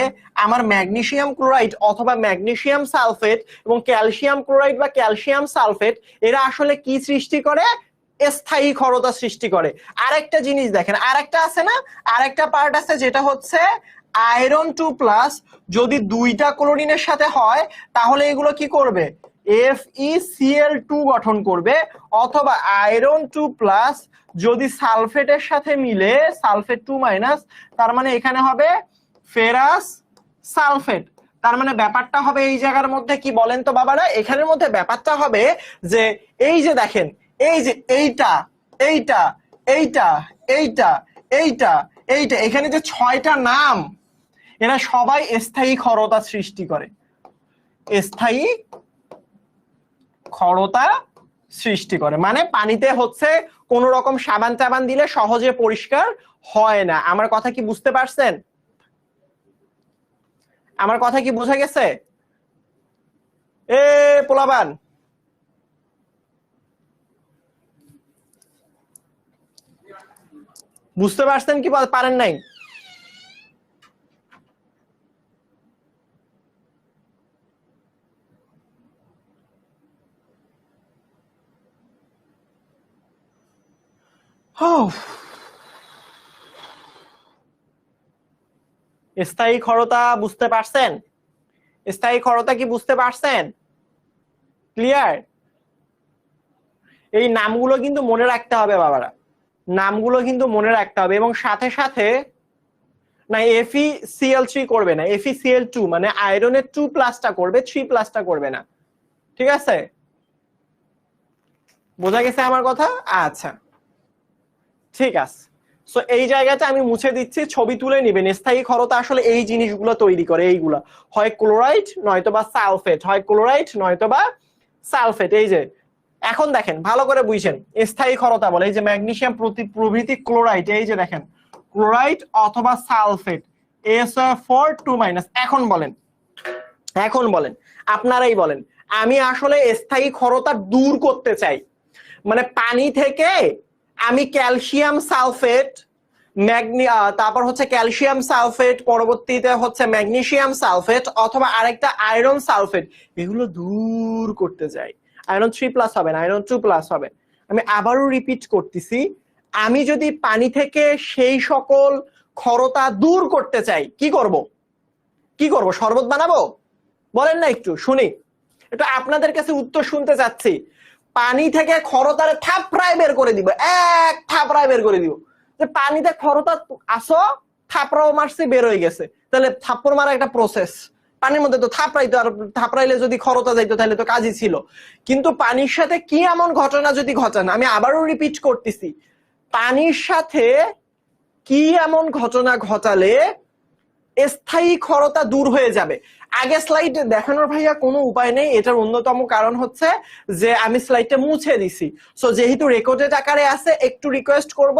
আমার ম্যাগনেসিয়াম ক্লোরাইড অথবা ম্যাগনেসিয়াম সালফেট এবং ক্যালসিয়াম ক্লোরাইড বা ক্যালসিয়াম সালফেট এরা আসলে কি সৃষ্টি করে? স্থায়ী ক্ষরতা সৃষ্টি করে। আরেকটা জিনিস দেখেন, আরেকটা আছে না, আরেকটা পার্ট আছে যেটা হচ্ছে আয়রন 2+ যদি দুইটা ক্লোরিনের সাথে হয় তাহলে এগুলো কি করবে? FeCl2 গঠন করবে। অথবা আয়রন 2+ যদি সালফেটের সাথে মিলে, সালফেট 2- তার মানে এখানে হবে ফেরাস সালফেট। তার মানে ব্যাপারটা হবে এই জায়গার মধ্যে কি বলেন তো বাবারা? এখানের মধ্যে ব্যাপারটা হবে যে এই যে দেখেন, এই যে এইটা এইটা এইটা এইটা এইটা এইটা, এখানে যে 6টা নাম, এরা সবাই স্থায়ী ক্ষরতা সৃষ্টি করে। স্থায়ী ক্ষরতা সৃষ্টি করে মানে পানিতে হচ্ছে কোন রকম সাবান টাবান দিলে সহজে পরিষ্কার হয় না। আমার কথা কি বুঝতে পারছেন? আমার কথা কি বোঝা গেছে? এ পোলাবান, বুঝতে পারছেন কি পারেন নাই? স্থায়ী ক্ষরতা বুঝতে পারছেন? স্থায়ী ক্ষরতা কি বুঝতে পারছেন? ক্লিয়ার? এই নামগুলো কিন্তু মনে রাখতে হবে বাবারা, নামগুলো কিন্তু মনে রাখতে হবে। এবং সাথে সাথে না, FeCl3 করবে না, FeCl2 মানে আয়রনের 2+টা করবে, 3+টা করবে না। ঠিক আছে? বোঝা গেছে আমার কথা? আচ্ছা ঠিক আছে। সো এই জায়গাটা আমি মুছে দিচ্ছি, ছবি তুলে নিবেন। স্থায়ী ক্ষরতা আসলে এই জিনিসগুলো তৈরি করে, এইগুলা হয় ক্লোরাইড নয়তোবা সালফেট, হয় ক্লোরাইড নয়তোবা সালফেট। এই যে এখন দেখেন ভালো করে বুঝছেন, স্থায়ী ক্ষরতা বলে এই যে ম্যাগনেসিয়াম প্রভৃতি ক্লোরাইড, এই যে দেখেন ক্লোরাইড অথবা সালফেট, SO4 2-। এখন বলেন আপনারাই বলেন, আমি আসলে স্থায়ী ক্ষরতা দূর করতে চাই, মানে পানি থেকে আমি ক্যালসিয়াম সালফেট তারপর হচ্ছে ক্যালসিয়াম সালফেট, পরবর্তীতে হচ্ছে ম্যাগনেসিয়াম সালফেট অথবা আরেকটা আয়রন সালফেট, এগুলো দূর করতে চাই। আয়রন 3+ হবে না, আয়রন 2+ হবে। আমি আবারও রিপিট করতেছি, আমি যদি পানি থেকে সেই সকল ক্ষরতা দূর করতে চাই কি করব? শরবত বানাবো? বলেন না একটু শুনি, একটু আপনাদের কাছে উত্তর শুনতে চাচ্ছি। পানি থেকে ক্ষরতারে থাপড়ায় বের করে দিব, এক থাপড়ায় বের করে দিব। যে পানিতে ক্ষরতা আসো, থাপড়াও মারছি, বের হয়ে গেছে, তাহলে থাপ্পড় মারা একটা প্রসেস। পানির মধ্যে তো থাপড়াইতো, আর থাপড়াইলে যদি ক্ষরতা যাইতো তাহলে তো কাজই ছিল। কিন্তু পানির সাথে কি এমন ঘটনা যদি ঘটান, আমি আবারও রিপিট করতেছি, পানির সাথে কি এমন ঘটনা ঘটালে স্থায়ী ক্ষরতা দূর হয়ে যাবে? আগে স্লাইড দেখানোর ভাইয়া কোনো উপায় নেই, এটার অন্যতম কারণ হচ্ছে যে আমি স্লাইডটা মুছে দিছি। সো যেহেতু রেকর্ডেড আকারে আছে, একটু রিকোয়েস্ট করব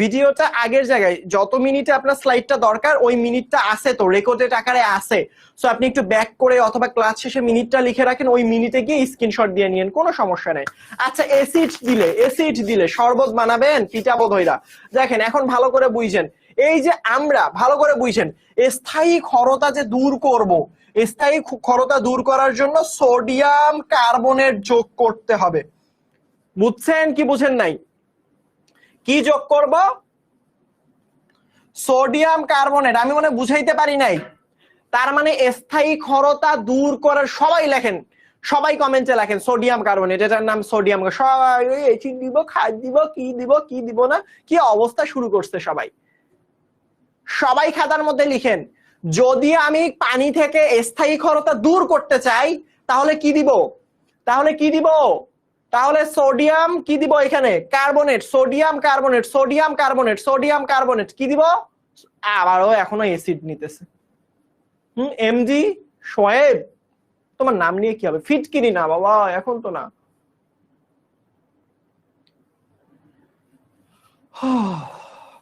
ভিডিওটা আগের জায়গায়, যত মিনিটে আপনার স্লাইডটা দরকার ওই মিনিটটা আছে তো, রেকর্ডেড আকারে আছে। সো আপনি একটু ব্যাক করে অথবা ক্লাস শেষে মিনিটটা লিখে রাখেন, ওই মিনিটে গিয়ে স্ক্রিনশট দিয়ে নিয়েন, কোনো সমস্যা নেই। আচ্ছা, এসিড দিলে শরবত বানাবেন পিটাবো ধইরা। দেখেন এখন ভালো করে বুঝছেন, এই যে আমরা ভালো করে বুঝছেন, স্থায়ী ক্ষরতা যে দূর করব, স্থায়ী ক্ষরতা দূর করার জন্য সোডিয়াম কার্বনেট যোগ করতে হবে। বুঝছেন কি বুঝেন নাই? কি যোগ করব? Sodium carbonate. আমি মনে বুঝাইতে পারি নাই। তার মানে স্থায়ী ক্ষরতা দূর করার, সবাই লেখেন, সবাই কমেন্টে লেখেন সোডিয়াম কার্বনেট, এটার নাম সোডিয়াম। সবাই এসিড দিব, খাদ দিব, কি দিব না, কি অবস্থা শুরু করছে সবাই খাতার মধ্যে লিখেন। যদি আমি পানি থেকে স্থায়ী ক্ষরতা দূর করতে চাই তাহলে কি দিব? তাহলে সোডিয়াম কি দিব? এখানে কার্বনেট, সোডিয়াম কার্বনেট কি দিব? আবারও এখনো অ্যাসিড নিতেছে। এমজি শোয়েব, তোমার নাম নিয়ে কি হবে? ফিটকিরি না বাবা, এখন তো না।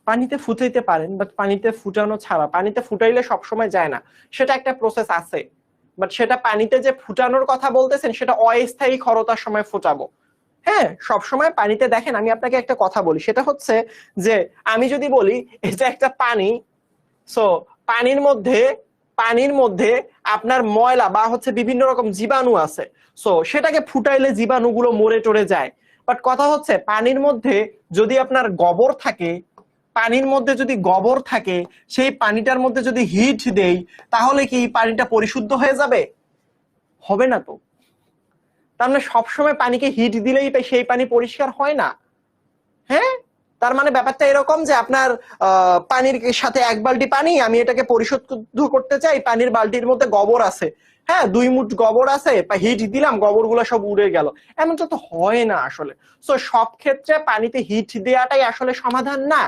পানিতে ফুটাইতে পারেন, বাট পানিতে ফুটানো ছাড়া, পানিতে ফুটাইলে সবসময় যায় না, সেটা একটা প্রসেস আছে। বাট সেটা পানিতে যে ফুটানোর কথা বলতেছেন সেটা অস্থায়ী ক্ষরতার সময় ফুটাবো। হ্যাঁ, সবসময় পানিতে দেখেন, আমি আপনাকে একটা কথা বলি, সেটা হচ্ছে যে আমি যদি বলি এটা একটা পানি, সো পানির মধ্যে আপনার ময়লা বা হচ্ছে বিভিন্ন রকম জীবাণু আছে, সো সেটাকে ফুটাইলে জীবাণুগুলো মরে টরে যায়। বাট কথা হচ্ছে পানির মধ্যে যদি আপনার গোবর থাকে, সেই পানিটার মধ্যে যদি হিট দেই তাহলে কি পানিটা পরিশুদ্ধ হয়ে যাবে? হবে না তো। তার মানে সবসময় পানিকে হিট দিলেই সেই পানি পরিষ্কার হয় না। হ্যাঁ, তার মানে ব্যাপারটা এরকম যে আপনার পানির সাথে 1 বালতি পানি, আমি এটাকে পরিশুদ্ধ করতে চাই, পানির বালতির মধ্যে গোবর আছে, হ্যাঁ 2 মুঠ গোবর আছে, হিট দিলাম, গোবরগুলো সব উড়ে গেল, এমনটা তো হয় না আসলে। সো সব ক্ষেত্রে পানিতে হিট দেওয়াটাই আসলে সমাধান না।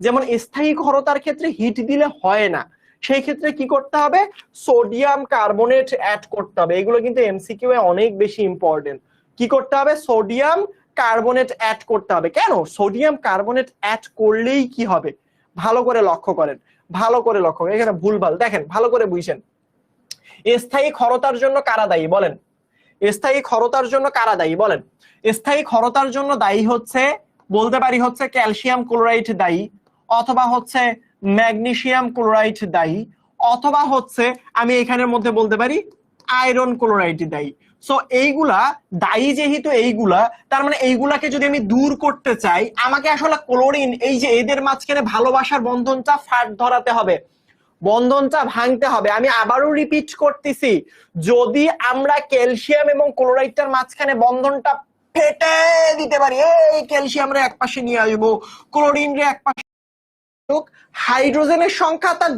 যেমন স্থায়ী ক্ষরতার ক্ষেত্রে হিট দিলে হয় না, সেই ক্ষেত্রে কি করতে হবে? সোডিয়াম কার্বনেট অ্যাড করতে হবে। এগুলো কিন্তু এমসিকিউ এ অনেক বেশি ইম্পর্টেন্ট। কি করতে হবে? সোডিয়াম কার্বনেট অ্যাড করতে হবে। কেন সোডিয়াম কার্বনেট অ্যাড করলেই কি হবে? ভালো করে লক্ষ্য করেন, এখানে ভুলভাল দেখেন, ভালো করে বুঝছেন। স্থায়ী ক্ষরতার জন্য কারা দায়ী বলেন? স্থায়ী ক্ষরতার জন্য দায়ী হচ্ছে, বলতে পারি হচ্ছে ক্যালসিয়াম ক্লোরাইড দায়ী, অথবা হচ্ছে ম্যাগনেসিয়াম ক্লোরাইড দায়ী, অথবা হচ্ছে আমি এখানের মধ্যে বলতে পারি আয়রন ক্লোরাইড দায়ী। সো এইগুলা দায়ী যেহেতু এইগুলা, তার মানে এইগুলাকে যদি আমি দূর করতে চাই, আমাকে আসলে ক্লোরিন, এই যে এদের মাঝখানে ভালোবাসার বন্ধনটা ফাট ধরাতে হবে, বন্ধনটা ভাঙতে হবে। আমি আবারও রিপিট করতেছি, যদি আমরা ক্যালসিয়াম এবং ক্লোরাইডটার মাঝখানে বন্ধনটা ফেটে দিতে পারি, এই ক্যালসিয়াম রে একপাশে নিয়ে আসবো, ক্লোরিন রে একপাশে, হাইড্রোজেনের সংখ্যা তার